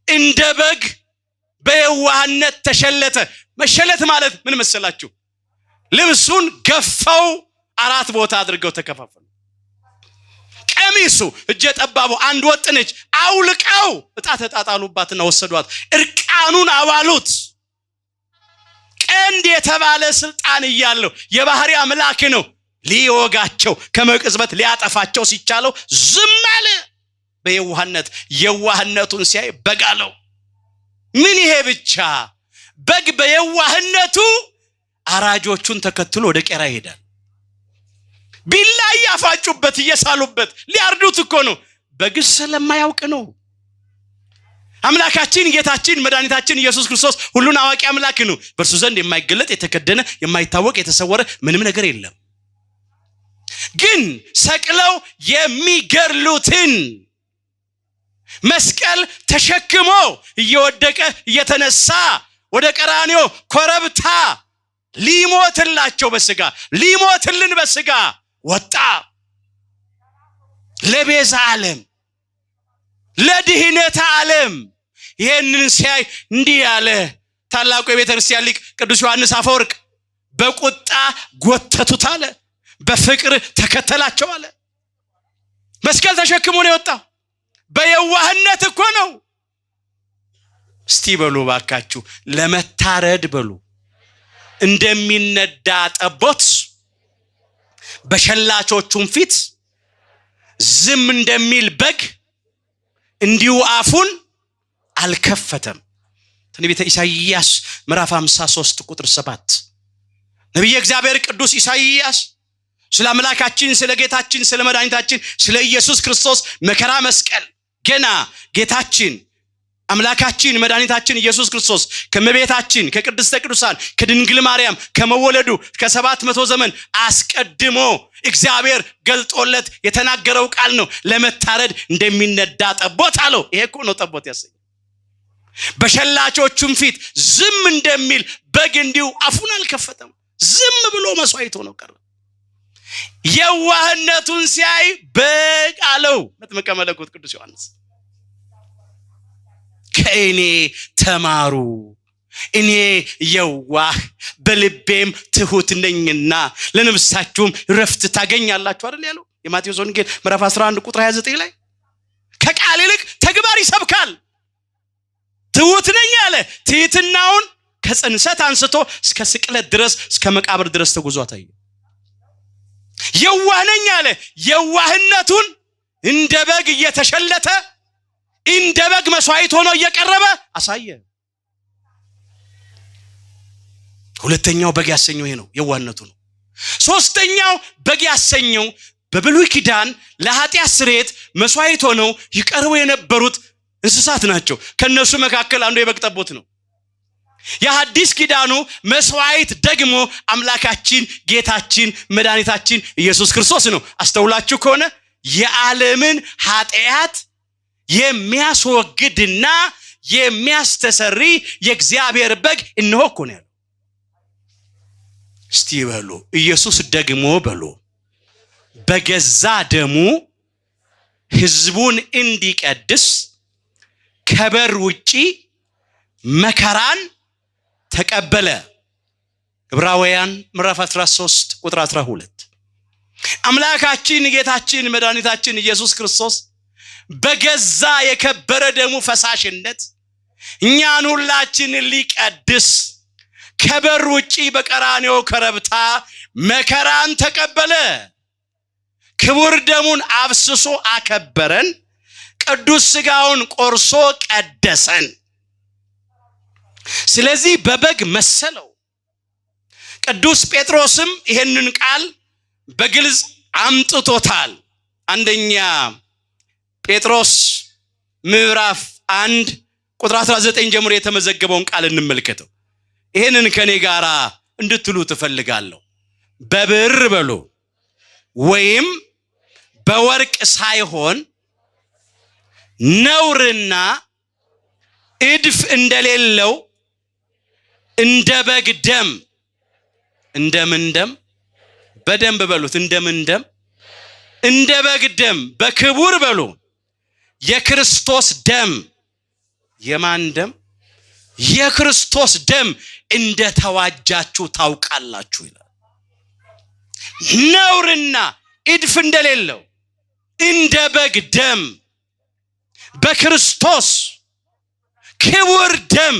እንደ በግ በየዋህነት ተሸለተ። መሸለት ማለት ምን መሰላችሁ? ልብሱን ገፈው 4 ቦታ አድርገው ተከፋፈሉ። ቀሚሱ እጀ ጠባቡ አንድ ወጥ ነች። አውልቀው ዕጣ ተጣጣሉባትና ወሰዷት። እርቃኑን አዋሉት። ቀንድ የተባለ ስልጣን እያለው የባህሪ አምላክ ነው። ሊወጋቸው ከመቅጽበት ሊያጠፋቸው ሲቻለው ዝም አለ። በየዋህነት የዋህነቱን ሲያይ በግ አለው። ምን ይሄ ብቻ? በግ በየዋህነቱ አራጆቹን ተከትሎ ወደ ቄራ ይሄዳል። ቢላ ያፋጩበት እየሳሉበት ሊያርዱት እኮ ነው። በግ ስለማያውቅ ነው። አምላካችን ጌታችን መድኃኒታችን ኢየሱስ ክርስቶስ ሁሉን አዋቂ አምላክ ነው። በእርሱ ዘንድ የማይገለጥ የተከደነ የማይታወቅ የተሰወረ ምንም ነገር የለም። ግን ሰቅለው የሚገድሉትን መስቀል ተሸክሞ እየወደቀ እየተነሳ ወደ ቀራንዮ ኮረብታ ሊሞትላቸው በስጋ ሊሞትልን በስጋ ወጣ። ለቤዛ ዓለም ለድህነት ዓለም። ይሄንን ሲያይ እንዲህ ያለ ታላቁ የቤተክርስቲያን ሊቅ ቅዱስ ዮሐንስ አፈወርቅ በቁጣ ጎተቱት አለ፣ በፍቅር ተከተላቸው አለ። መስቀል ተሸክሞ ነው የወጣው። በየዋህነት እኮ ነው። እስቲ በሉ ባካችሁ ለመታረድ በሉ እንደሚነዳ ጠቦት በሸላቾቹም ፊት ዝም እንደሚል በግ እንዲሁ አፉን አልከፈተም። ትንቢተ ኢሳይያስ ምዕራፍ 53 ቁጥር 7 ነቢየ እግዚአብሔር ቅዱስ ኢሳይያስ ስለ አምላካችን ስለ ጌታችን ስለ መድኃኒታችን ስለ ኢየሱስ ክርስቶስ መከራ መስቀል ገና ጌታችን አምላካችን መድኃኒታችን ኢየሱስ ክርስቶስ ከመቤታችን ከቅድስተ ቅዱሳን ከድንግል ማርያም ከመወለዱ ከ700 ዘመን አስቀድሞ እግዚአብሔር ገልጦለት የተናገረው ቃል ነው። ለመታረድ እንደሚነዳ ጠቦት አለው። ይሄ እኮ ነው ጠቦት ያሰኘ። በሸላቾቹም ፊት ዝም እንደሚል በግ እንዲሁ አፉን አልከፈተም። ዝም ብሎ መስዋዕት ሆኖ ቀረ። የዋህነቱን ሲያይ በግ አለው መጥምቀ መለኮት ቅዱስ ዮሐንስ። ከእኔ ተማሩ እኔ የዋህ በልቤም ትሁት ነኝና ለነፍሳችሁም ረፍት ታገኛላችሁ አይደል ያለው የማቴዎስ ወንጌል ምዕራፍ 11 ቁጥር 29 ላይ። ከቃል ይልቅ ተግባር ይሰብካል። ትሁት ነኝ አለ። ትህትናውን ከጽንሰት አንስቶ እስከ ስቅለት ድረስ እስከ መቃብር ድረስ ተጉዞ ታየ። የዋህ ነኝ አለ። የዋህነቱን እንደ በግ እየተሸለተ እንደ በግ መስዋዕት ሆኖ እየቀረበ አሳየ። ሁለተኛው በግ ያሰኘው ይሄ ነው፣ የዋህነቱ ነው። ሶስተኛው በግ ያሰኘው በብሉይ ኪዳን ለኃጢአት ስርየት መስዋዕት ሆነው ይቀርቡ የነበሩት እንስሳት ናቸው። ከነሱ መካከል አንዱ የበግ ጠቦት ነው። የሐዲስ ኪዳኑ መስዋዕት ደግሞ አምላካችን ጌታችን መድኃኒታችን ኢየሱስ ክርስቶስ ነው። አስተውላችሁ ከሆነ የዓለምን ኃጢአት የሚያስወግድና የሚያስተሰሪ የእግዚአብሔር በግ እነሆ እኮ ነው ያለው። እስቲ በሉ ኢየሱስ ደግሞ በሉ በገዛ ደሙ ሕዝቡን እንዲቀድስ ከበር ውጪ መከራን ተቀበለ። ዕብራውያን ምዕራፍ 13 ቁጥር 12 አምላካችን ጌታችን መድኃኒታችን ኢየሱስ ክርስቶስ በገዛ የከበረ ደሙ ፈሳሽነት እኛን ሁላችንን ሊቀድስ ከበር ውጪ በቀራንዮ ኮረብታ መከራን ተቀበለ። ክቡር ደሙን አፍስሶ አከበረን። ቅዱስ ሥጋውን ቆርሶ ቀደሰን። ስለዚህ በበግ መሰለው። ቅዱስ ጴጥሮስም ይሄንን ቃል በግልጽ አምጥቶታል። አንደኛ ጴጥሮስ ምዕራፍ 1 ቁጥር 19 ጀምሮ የተመዘገበውን ቃል እንመልከተው። ይሄንን ከኔ ጋራ እንድትሉ ትፈልጋለሁ። በብር በሉ ወይም በወርቅ ሳይሆን ነውርና እድፍ እንደሌለው እንደ በግ ደም እንደምን ደም በደንብ በሉት እንደምን ደም እንደ በግ ደም በክቡር በሉ የክርስቶስ ደም የማን ደም? የክርስቶስ ደም እንደተዋጃችሁ ታውቃላችሁ ይላል። ነውርና እድፍ እንደሌለው እንደ በግ ደም በክርስቶስ ክቡር ደም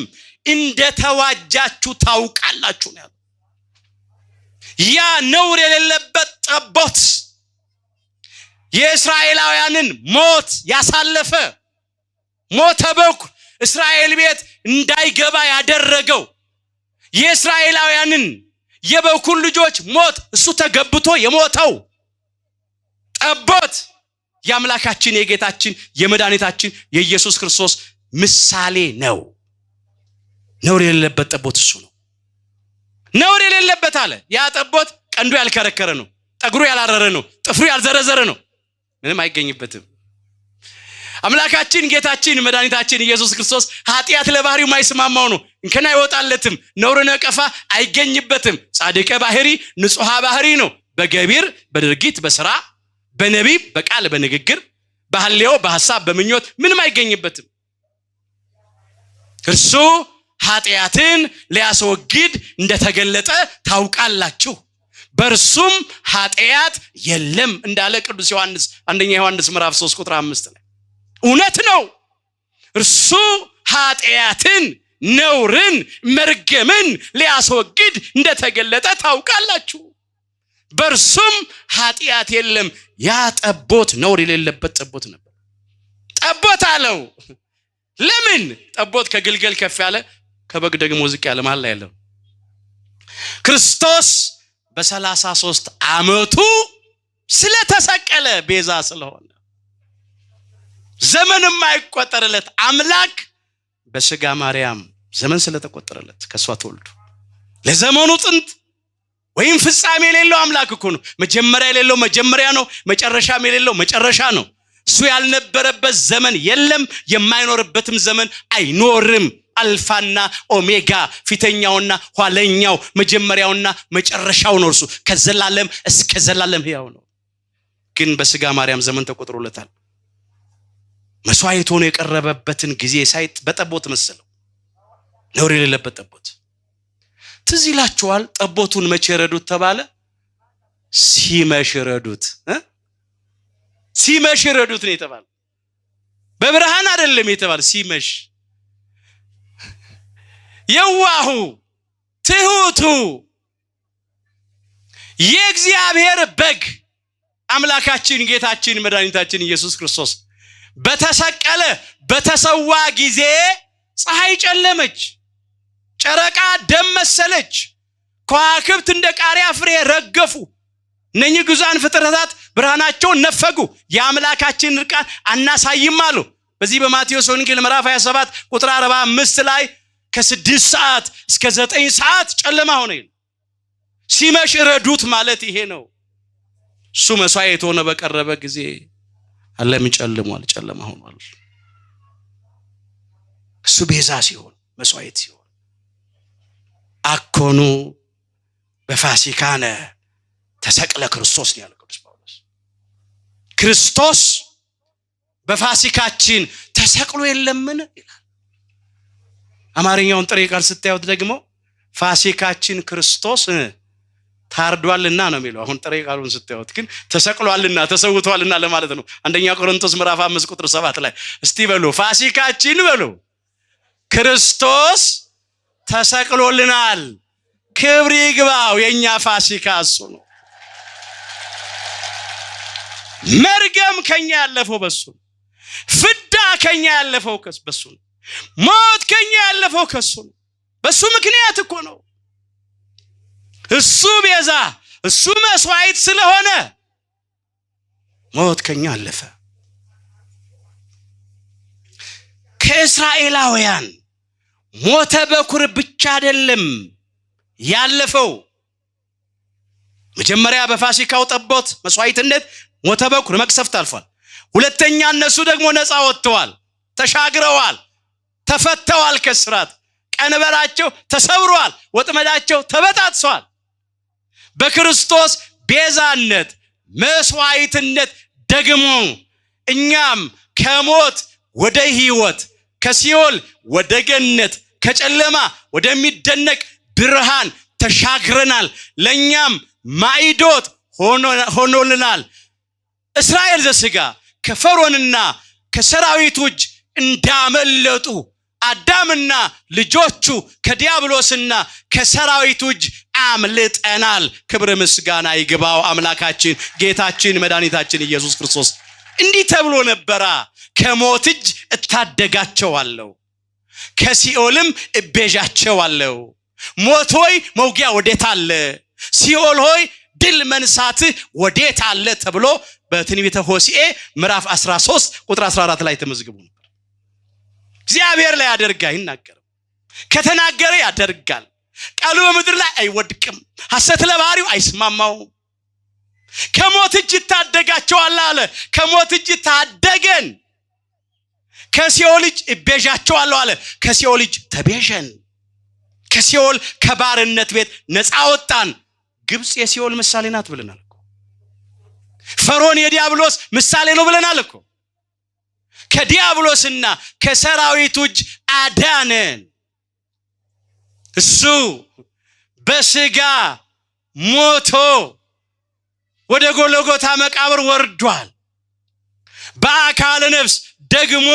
እንደተዋጃችሁ ታውቃላችሁ ነው። ያ ነውር የሌለበት ጠቦት የእስራኤላውያንን ሞት ያሳለፈ ሞተ በኩር እስራኤል ቤት እንዳይገባ ያደረገው የእስራኤላውያንን የበኩር ልጆች ሞት እሱ ተገብቶ የሞተው ጠቦት የአምላካችን የጌታችን የመድኃኒታችን የኢየሱስ ክርስቶስ ምሳሌ ነው። ነውር የሌለበት ጠቦት እሱ ነው። ነውር የሌለበት አለ። ያ ጠቦት ቀንዱ ያልከረከረ ነው፣ ጠጉሩ ያላረረ ነው፣ ጥፍሩ ያልዘረዘረ ነው፣ ምንም አይገኝበትም። አምላካችን ጌታችን መድኃኒታችን ኢየሱስ ክርስቶስ ኃጢአት ለባህሪው ማይስማማው ነው። እንከን አይወጣለትም፣ ነውር ነቀፋ አይገኝበትም። ጻድቀ ባህሪ ንጹሃ ባህሪ ነው። በገቢር በድርጊት በሥራ በነቢብ በቃል በንግግር በሐልዮ በሐሳብ በምኞት ምንም አይገኝበትም። እርሱ ኃጢአትን ሊያስወግድ እንደተገለጠ ታውቃላችሁ፣ በእርሱም ኃጢአት የለም እንዳለ ቅዱስ ዮሐንስ አንደኛ ዮሐንስ ምዕራፍ 3 ቁጥር 5 ላይ እውነት ነው። እርሱ ኃጢአትን ነውርን መርገምን ሊያስወግድ እንደተገለጠ ታውቃላችሁ፣ በእርሱም ኃጢአት የለም። ያ ጠቦት ነውር የሌለበት ጠቦት ነበር። ጠቦት አለው። ለምን? ጠቦት ከግልገል ከፍ ያለ ከበግ ደግሞ ዝቅ ያለ መሃል ላይ ያለው ክርስቶስ በ33 ዓመቱ ስለተሰቀለ ቤዛ ስለሆነ ዘመን የማይቆጠርለት አምላክ በስጋ ማርያም ዘመን ስለተቆጠረለት ከሷ ተወልዶ ለዘመኑ ጥንት ወይም ፍጻሜ የሌለው አምላክ እኮ ነው። መጀመሪያ የሌለው መጀመሪያ ነው፣ መጨረሻም የሌለው መጨረሻ ነው። እሱ ያልነበረበት ዘመን የለም፣ የማይኖርበትም ዘመን አይኖርም። አልፋና ኦሜጋ ፊተኛውና ኋለኛው መጀመሪያውና መጨረሻው ነው። እርሱ ከዘላለም እስከ ዘላለም ሕያው ነው። ግን በስጋ ማርያም ዘመን ተቆጥሮለታል። መስዋዕት ሆኖ የቀረበበትን ጊዜ ሳይት በጠቦት መሰለው፣ ነውር የሌለበት ጠቦት። ትዝ ይላችኋል ጠቦቱን መቼ ረዱት ተባለ? ሲመሽ ረዱት። ሲመሽ ረዱት ነው የተባለ፣ በብርሃን አይደለም የተባለ፣ ሲመሽ። የዋሁ ትሁቱ የእግዚአብሔር በግ አምላካችን ጌታችን መድኃኒታችን ኢየሱስ ክርስቶስ በተሰቀለ በተሰዋ ጊዜ ፀሐይ ጨለመች፣ ጨረቃ ደም መሰለች፣ ከዋክብት እንደ ቃሪያ ፍሬ ረገፉ። እነኚህ ግዙዓን ፍጥረታት ብርሃናቸውን ነፈጉ። የአምላካችን ርቃን አናሳይም አሉ። በዚህ በማቴዎስ ወንጌል ምዕራፍ 27 ቁጥር 45 ላይ ከ6 ሰዓት እስከ 9 ሰዓት ጨለማ ሆነ። ሲመሽ ረዱት ማለት ይሄ ነው። እሱ መስዋዕት ሆነ በቀረበ ጊዜ ዓለም ጨልሟል፣ ጨለማ ሆኗል። እሱ ቤዛ ሲሆን መስዋዕት ሲሆን አኮኑ በፋሲካነ ተሰቅለ ክርስቶስ ነው ያለው ቅዱስ ጳውሎስ። ክርስቶስ በፋሲካችን ተሰቅሎ የለምን ይላል። አማርኛውን ጥሬ ቃል ስታዩት ደግሞ ፋሲካችን ክርስቶስ ታርዷልና ነው የሚለው። አሁን ጥሬ ቃሉን ስታዩት ግን ተሰቅሏልና ተሰውቷልና ለማለት ነው። አንደኛ ቆሮንቶስ ምዕራፍ 5 ቁጥር 7 ላይ እስቲ በሉ ፋሲካችን በሉ ክርስቶስ ተሰቅሎልናል። ክብር ይግባው። የኛ ፋሲካ እሱ ነው። መርገም ከኛ ያለፈው በሱ ነው። ፍዳ ከኛ ያለፈው በሱ ነው። ሞት ከኛ ያለፈው ከሱ ነው። በሱ ምክንያት እኮ ነው። እሱ ቤዛ፣ እሱ መስዋዕት ስለሆነ ሞት ከኛ አለፈ። ከእስራኤላውያን ሞተ በኩር ብቻ አይደለም ያለፈው። መጀመሪያ በፋሲካው ጠቦት መስዋዕትነት ሞተ በኩር መቅሰፍት አልፏል። ሁለተኛ እነሱ ደግሞ ነፃ ወጥተዋል፣ ተሻግረዋል፣ ተፈተዋል ከስራት። ቀንበራቸው ተሰብሯል፣ ወጥመዳቸው ተበጣጥሷል። በክርስቶስ ቤዛነት መስዋዕትነት ደግሞ እኛም ከሞት ወደ ሕይወት፣ ከሲኦል ወደ ገነት፣ ከጨለማ ወደሚደነቅ ብርሃን ተሻግረናል። ለኛም ማዕዶት ሆኖልናል። እስራኤል ዘሥጋ ከፈርዖንና ከሰራዊቱ እጅ እንዳመለጡ አዳምና ልጆቹ ከዲያብሎስና ከሰራዊቱ እጅ አምልጠናል። ክብር ምስጋና ይግባው አምላካችን ጌታችን መድኃኒታችን ኢየሱስ ክርስቶስ። እንዲህ ተብሎ ነበራ፣ ከሞት እጅ እታደጋቸዋለሁ፣ ከሲኦልም እቤዣቸዋለሁ። ሞት ሆይ መውጊያ ወዴት አለ? ሲኦል ሆይ ድል መንሳትህ ወዴት አለ? ተብሎ በትንቢተ ሆሴዕ ምዕራፍ 13 ቁጥር 14 ላይ ተመዝግቦ ነበር። እግዚአብሔር ላይ ያደርጋ ይናገር ከተናገረ ያደርጋል ቃሉ በምድር ላይ አይወድቅም ሐሰት ለባህሪው አይስማማው ከሞት እጅ ታደጋቸዋል አለ ከሞት እጅ ታደገን ከሲኦል እጅ እቤዣቸዋለሁ አለ ከሲኦል እጅ ተቤዠን ከሲኦል ከባርነት ቤት ነፃ ወጣን ግብጽ የሲኦል ምሳሌ ናት ብለናል እኮ ፈርዖን የዲያብሎስ ምሳሌ ነው ብለናል እኮ ከዲያብሎስና ከሰራዊቱ እጅ አዳነን እሱ በስጋ ሞቶ ወደ ጎልጎታ መቃብር ወርዷል በአካለ ነፍስ ደግሞ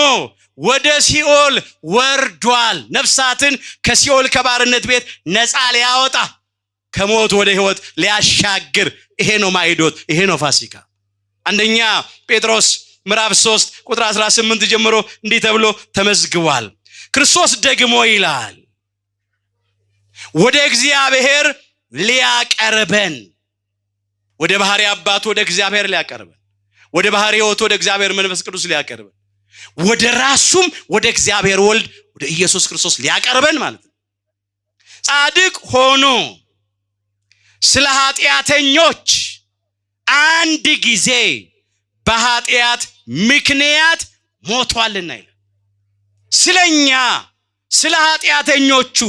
ወደ ሲኦል ወርዷል ነፍሳትን ከሲኦል ከባርነት ቤት ነፃ ሊያወጣ ከሞት ወደ ሕይወት ሊያሻግር ይሄ ነው ማይዶት ይሄ ነው ፋሲካ አንደኛ ጴጥሮስ ምዕራፍ 3 ቁጥር 18 ጀምሮ እንዲህ ተብሎ ተመዝግቧል ክርስቶስ ደግሞ ይላል ወደ እግዚአብሔር ሊያቀርበን ወደ ባህሪ አባቱ ወደ እግዚአብሔር ሊያቀርበን ወደ ባህሪ ሕይወቱ ወደ እግዚአብሔር መንፈስ ቅዱስ ሊያቀርበን ወደ ራሱም ወደ እግዚአብሔር ወልድ ወደ ኢየሱስ ክርስቶስ ሊያቀርበን ማለት ነው ጻድቅ ሆኖ ስለ ኃጢአተኞች አንድ ጊዜ በኃጢአት ምክንያት ሞቷልና ይላል ስለኛ ስለ ኃጢአተኞቹ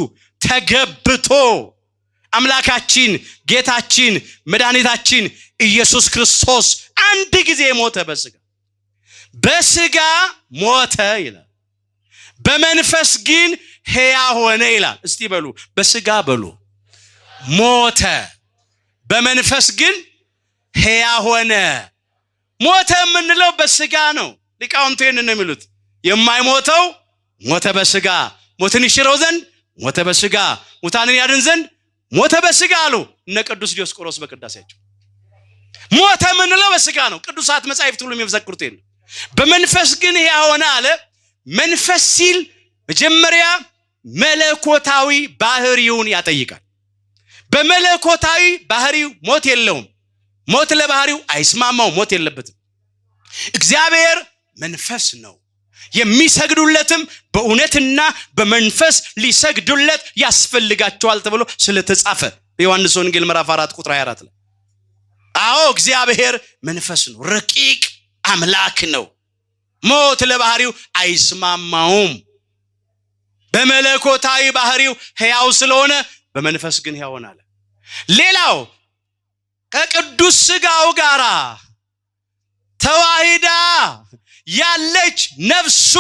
ተገብቶ አምላካችን ጌታችን መድኃኒታችን ኢየሱስ ክርስቶስ አንድ ጊዜ ሞተ በስጋ ሞተ ይላል በመንፈስ ግን ሕያው ሆነ ይላል እስቲ በሉ በስጋ በሉ ሞተ በመንፈስ ግን ሕያው ሆነ ሞተ የምንለው በስጋ ነው ሊቃውንቱ ይህንን የሚሉት የማይሞተው ሞተ በስጋ ሞትን ይሽረው ዘንድ ሞተ በስጋ ሙታንን ያድን ዘንድ ሞተ በስጋ አሉ እነ ቅዱስ ዲዮስቆሮስ በቅዳሴያቸው ሞተ የምንለው በስጋ ነው ቅዱሳት መጻሕፍት ሁሉ የሚመሰክሩት ይሄን በመንፈስ ግን ሕያው ሆነ አለ መንፈስ ሲል መጀመሪያ መለኮታዊ ባህሪውን ያጠይቃል በመለኮታዊ ባህሪው ሞት የለውም ሞት ለባህሪው አይስማማው ሞት የለበትም እግዚአብሔር መንፈስ ነው የሚሰግዱለትም በእውነትና በመንፈስ ሊሰግዱለት ያስፈልጋቸዋል ተብሎ ስለተጻፈ በዮሐንስ ወንጌል ምዕራፍ 4 ቁጥር 24 ላይ አዎ እግዚአብሔር መንፈስ ነው ረቂቅ አምላክ ነው ሞት ለባህሪው አይስማማውም በመለኮታዊ ባህሪው ሕያው ስለሆነ በመንፈስ ግን ሕያው ሆነ ሌላው ከቅዱስ ሥጋው ጋራ ተዋሂዳ ያለች ነፍሱ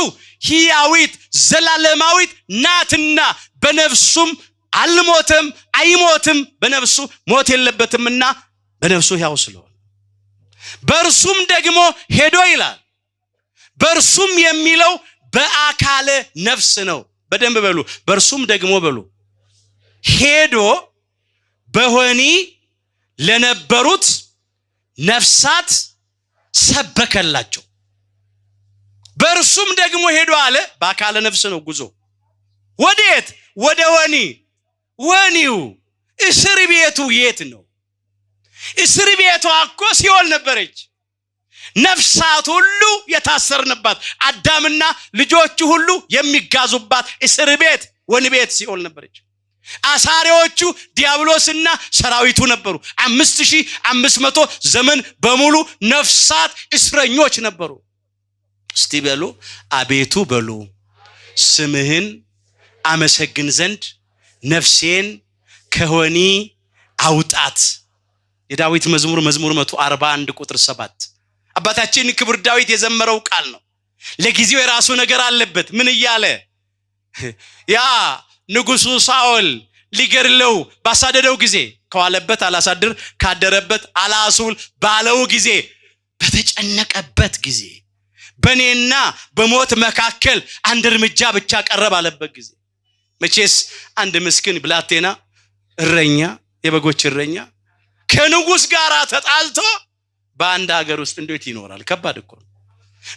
ሕያዊት ዘላለማዊት ናትና በነፍሱም አልሞተም አይሞትም በነፍሱ ሞት የለበትምና በነፍሱ ሕያው ስለሆነ በእርሱም ደግሞ ሄዶ ይላል በእርሱም የሚለው በአካለ ነፍስ ነው በደንብ በሉ በእርሱም ደግሞ በሉ ሄዶ በሆኒ ለነበሩት ነፍሳት ሰበከላቸው በእርሱም ደግሞ ሄዶ አለ በአካለ ነፍስ ነው ጉዞ ወዴት ወደ ወኒው እስር ቤቱ የት ነው እስር ቤቱ እኮ ሲኦል ነበረች ነፍሳት ሁሉ የታሰርንባት አዳምና ልጆቹ ሁሉ የሚጋዙባት እስር ቤት ወኒ ቤት ሲኦል ነበረች አሳሪዎቹ ዲያብሎስና ሰራዊቱ ነበሩ 5500 ዘመን በሙሉ ነፍሳት እስረኞች ነበሩ እስቲ በሉ አቤቱ በሉ ስምህን አመሰግን ዘንድ ነፍሴን ከሆኒ አውጣት የዳዊት መዝሙር 141 ቁጥር 7 አባታችን ክቡር ዳዊት የዘመረው ቃል ነው ለጊዜው የራሱ ነገር አለበት ምን እያለ ያ ንጉሱ ሳኦል ሊገርለው ባሳደደው ጊዜ ከዋለበት አላሳድር ካደረበት አላሱል ባለው ጊዜ በተጨነቀበት ጊዜ በኔና በሞት መካከል አንድ እርምጃ ብቻ ቀረብ አለበት ጊዜ መቼስ አንድ ምስኪን ብላቴና እረኛ የበጎች እረኛ ከንጉስ ጋር ተጣልቶ በአንድ ሀገር ውስጥ እንዴት ይኖራል ከባድ እኮ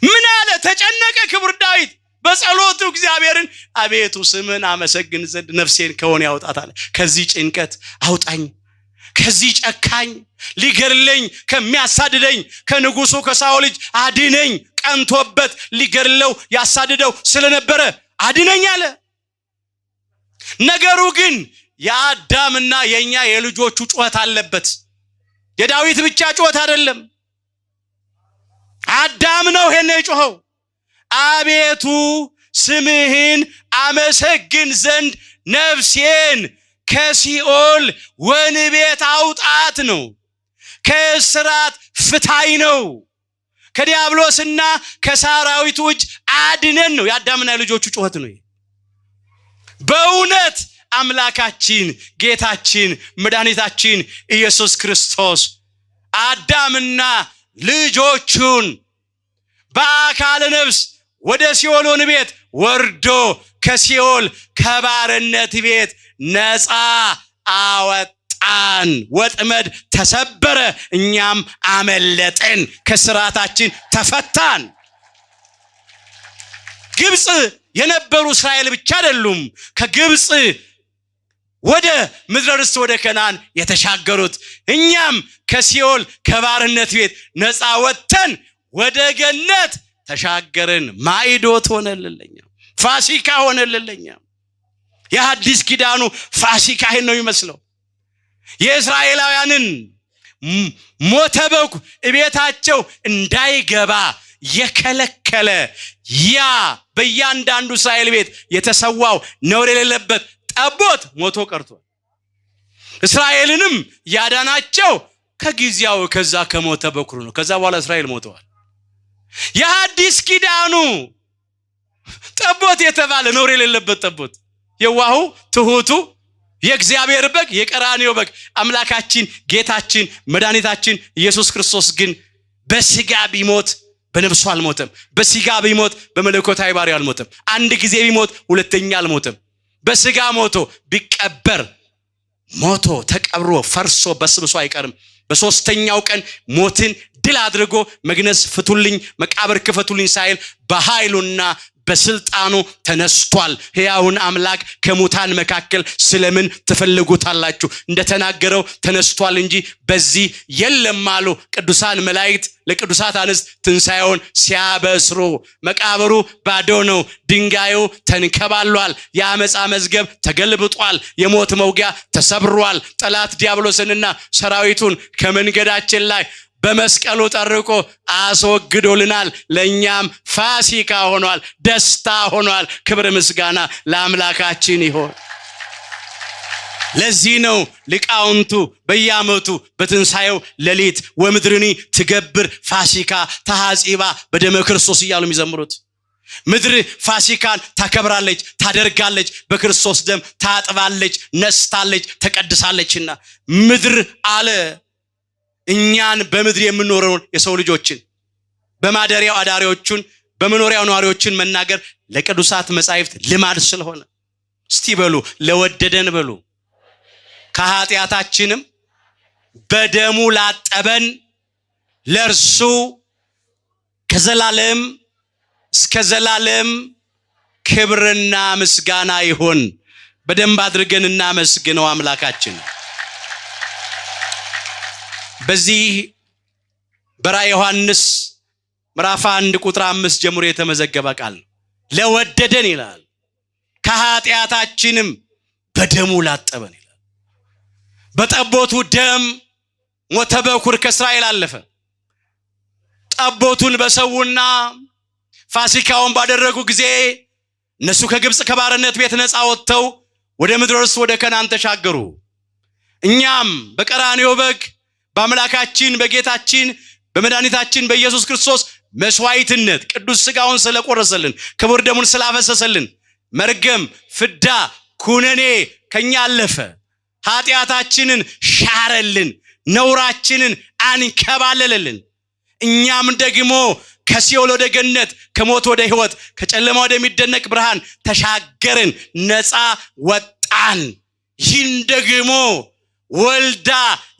ምን አለ ተጨነቀ ክቡር ዳዊት በጸሎቱ እግዚአብሔርን አቤቱ ስምን አመሰግን ዘንድ ነፍሴን ከሆነ ያውጣት አለ ከዚህ ጭንቀት አውጣኝ ከዚህ ጨካኝ ሊገርለኝ ከሚያሳድደኝ ከንጉሱ ከሳኦል ልጅ አድነኝ ቀንቶበት ሊገርለው ያሳድደው ስለነበረ አድነኝ አለ። ነገሩ ግን የአዳምና የኛ የልጆቹ ጩኸት አለበት። የዳዊት ብቻ ጩኸት አይደለም። አዳም ነው ይሄን የጮኸው። አቤቱ ስምህን አመሰግን ዘንድ ነፍሴን ከሲኦል ወህኒ ቤት አውጣት ነው። ከእስራት ፍታይ ነው። ከዲያብሎስና ከሰራዊቱ እጅ አድነን ነው። የአዳምና የልጆቹ ጩኸት ነው። በእውነት አምላካችን ጌታችን መድኃኒታችን ኢየሱስ ክርስቶስ አዳምና ልጆቹን በአካለ ነፍስ ወደ ሲኦል ወህኒ ቤት ወርዶ ከሲኦል ከባርነት ቤት ነፃ አወጣን። ወጥመድ ተሰበረ፣ እኛም አመለጥን፣ ከስራታችን ተፈታን። ግብጽ የነበሩ እስራኤል ብቻ አይደሉም ከግብጽ ወደ ምድረ ርስት ወደ ከነዓን የተሻገሩት። እኛም ከሲኦል ከባርነት ቤት ነፃ ወጥተን ወደ ገነት ተሻገርን። ማዕዶት ሆነልልኛ፣ ፋሲካ ሆነልልኛ። የሐዲስ ኪዳኑ ፋሲካ ይሄን ነው የሚመስለው። የእስራኤላውያንን ሞተ በኩር ቤታቸው እንዳይገባ የከለከለ ያ በእያንዳንዱ እስራኤል ቤት የተሰዋው ነውር የሌለበት ጠቦት ሞቶ ቀርቷል። እስራኤልንም ያዳናቸው ከጊዜያው ከዛ ከሞተ በኩር ነው። ከዛ በኋላ እስራኤል ሞተዋል። የሐዲስ ኪዳኑ ጠቦት የተባለ ነውር የሌለበት ጠቦት፣ የዋሁ ትሁቱ የእግዚአብሔር በግ፣ የቀራንዮ በግ አምላካችን ጌታችን መድኃኒታችን ኢየሱስ ክርስቶስ ግን በስጋ ቢሞት በነፍሱ አልሞተም። በስጋ ቢሞት በመለኮታዊ ባህሪው አልሞተም። አንድ ጊዜ ቢሞት ሁለተኛ አልሞተም። በስጋ ሞቶ ቢቀበር ሞቶ ተቀብሮ ፈርሶ በስብሶ አይቀርም። በሶስተኛው ቀን ሞትን ድል አድርጎ መግነዝ ፍቱልኝ፣ መቃብር ክፈቱልኝ ሳይል በኃይሉና በስልጣኑ ተነስቷል። ሕያውን አምላክ ከሙታን መካከል ስለምን ትፈልጉታላችሁ? እንደተናገረው ተነስቷል እንጂ በዚህ የለም አሉ ቅዱሳን መላእክት ለቅዱሳት አንስት ትንሣኤውን ሲያበስሩ። መቃብሩ ባዶ ነው፣ ድንጋዩ ተንከባሏል፣ የአመፃ መዝገብ ተገልብጧል፣ የሞት መውጊያ ተሰብሯል። ጠላት ዲያብሎስንና ሰራዊቱን ከመንገዳችን ላይ በመስቀሉ ጠርቆ አስወግዶልናል። ለኛም ፋሲካ ሆኗል፣ ደስታ ሆኗል። ክብር ምስጋና ለአምላካችን ይሁን። ለዚህ ነው ሊቃውንቱ በየዓመቱ በትንሣኤው ሌሊት ወምድርኒ ትገብር ፋሲካ ተሐጺባ በደመ ክርስቶስ እያሉ የሚዘምሩት። ምድር ፋሲካን ታከብራለች፣ ታደርጋለች፣ በክርስቶስ ደም ታጥባለች፣ ነስታለች፣ ተቀድሳለችና ምድር አለ እኛን በምድር የምንኖረውን የሰው ልጆችን በማደሪያው አዳሪዎቹን በመኖሪያው ነዋሪዎችን መናገር ለቅዱሳት መጻሕፍት ልማድ ስለሆነ እስቲ በሉ ለወደደን በሉ ከኃጢአታችንም በደሙ ላጠበን ለእርሱ ከዘላለም እስከ ዘላለም ክብርና ምስጋና ይሁን። በደንብ አድርገን እናመስግነው አምላካችን። በዚህ በራዕየ ዮሐንስ ምዕራፍ 1 ቁጥር 5 ጀምሮ የተመዘገበ ቃል ለወደደን ይላል፣ ከኃጢአታችንም በደሙ ላጠበን ይላል። በጠቦቱ ደም ሞተ በኩር ከእስራኤል አለፈ። ጠቦቱን በሰውና ፋሲካውን ባደረጉ ጊዜ እነሱ ከግብጽ ከባርነት ቤት ነፃ ወጥተው ወደ ምድረ ርስት ወደ ከነዓን ተሻገሩ። እኛም በቀራንዮ በግ በአምላካችን በጌታችን በመድኃኒታችን በኢየሱስ ክርስቶስ መስዋዕትነት ቅዱስ ሥጋውን ስለቆረሰልን ክቡር ደሙን ስላፈሰሰልን መርገም፣ ፍዳ፣ ኩነኔ ከኛ አለፈ። ኃጢአታችንን ሻረልን፣ ነውራችንን አንከባለለልን። እኛም ደግሞ ከሲኦል ወደ ገነት፣ ከሞት ወደ ሕይወት፣ ከጨለማ ወደሚደነቅ ብርሃን ተሻገርን፣ ነፃ ወጣን። ይህን ደግሞ ወልዳ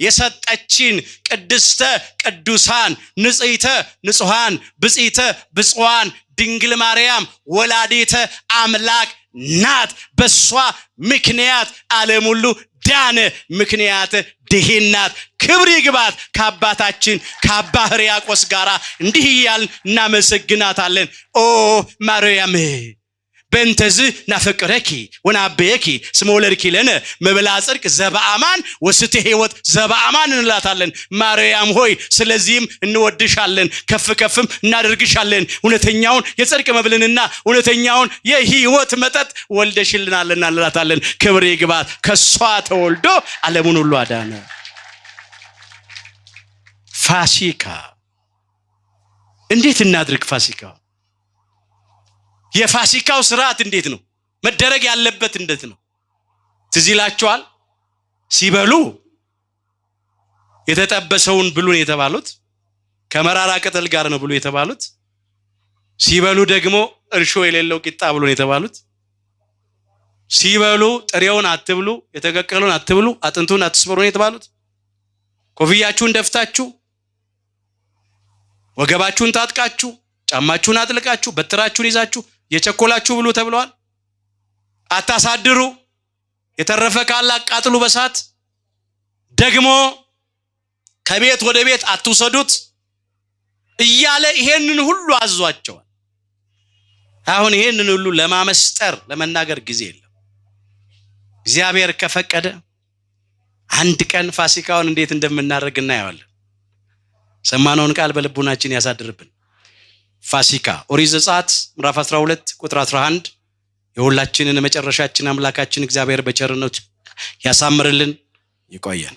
የሰጠችን ቅድስተ ቅዱሳን ንጽሕተ ንጹሐን ብጽዕተ ብፁዓን ድንግል ማርያም ወላዲተ አምላክ ናት። በሷ ምክንያት ዓለም ሁሉ ዳነ፣ ምክንያት ድኅነት። ክብር ይግባት ከአባታችን ከአባ ሕርያቆስ ጋር እንዲህ እያልን እናመሰግናታለን። ኦ ማርያም በእንተዝ ናፈቅረኪ ወናበየኪ ስመ ወለድኪ ለነ መብላ ጽድቅ ዘበአማን ወስተ ሕይወት ዘበአማን እንላታለን። ማርያም ሆይ ስለዚህም እንወድሻለን፣ ከፍ ከፍም እናደርግሻለን። እውነተኛውን የጽድቅ መብልንና እውነተኛውን የሕይወት መጠጥ ወልደሽልናልና እንላታለን። ክብር ይግባት። ከሷ ተወልዶ ዓለሙን ሁሉ አዳነ። ፋሲካ እንዴት እናድርግ? ፋሲካው የፋሲካው ስርዓት እንዴት ነው መደረግ ያለበት? እንዴት ነው? ትዝ ይላችኋል? ሲበሉ የተጠበሰውን ብሉን የተባሉት ከመራራ ቅጠል ጋር ነው ብሉ የተባሉት። ሲበሉ ደግሞ እርሾ የሌለው ቂጣ ብሉን የተባሉት። ሲበሉ ጥሬውን አትብሉ፣ የተቀቀለውን አትብሉ፣ አጥንቱን አትስበሩ ነው የተባሉት። ኮፍያችሁን ደፍታችሁ ወገባችሁን ታጥቃችሁ ጫማችሁን አጥልቃችሁ በትራችሁን ይዛችሁ የቸኮላችሁ ብሉ ተብለዋል። አታሳድሩ፣ የተረፈ ካለ አቃጥሉ በሳት፣ ደግሞ ከቤት ወደ ቤት አትውሰዱት እያለ ይሄንን ሁሉ አዟቸዋል። አሁን ይሄንን ሁሉ ለማመስጠር ለመናገር ጊዜ የለም። እግዚአብሔር ከፈቀደ አንድ ቀን ፋሲካውን እንዴት እንደምናደርግ እናየዋለን። ሰማነውን ቃል በልቡናችን ያሳድርብን። ፋሲካ ኦሪት ዘጸአት ምዕራፍ 12 ቁጥር 11 የሁላችንን መጨረሻችን አምላካችን እግዚአብሔር በቸርነቱ ያሳምርልን። ይቆየን።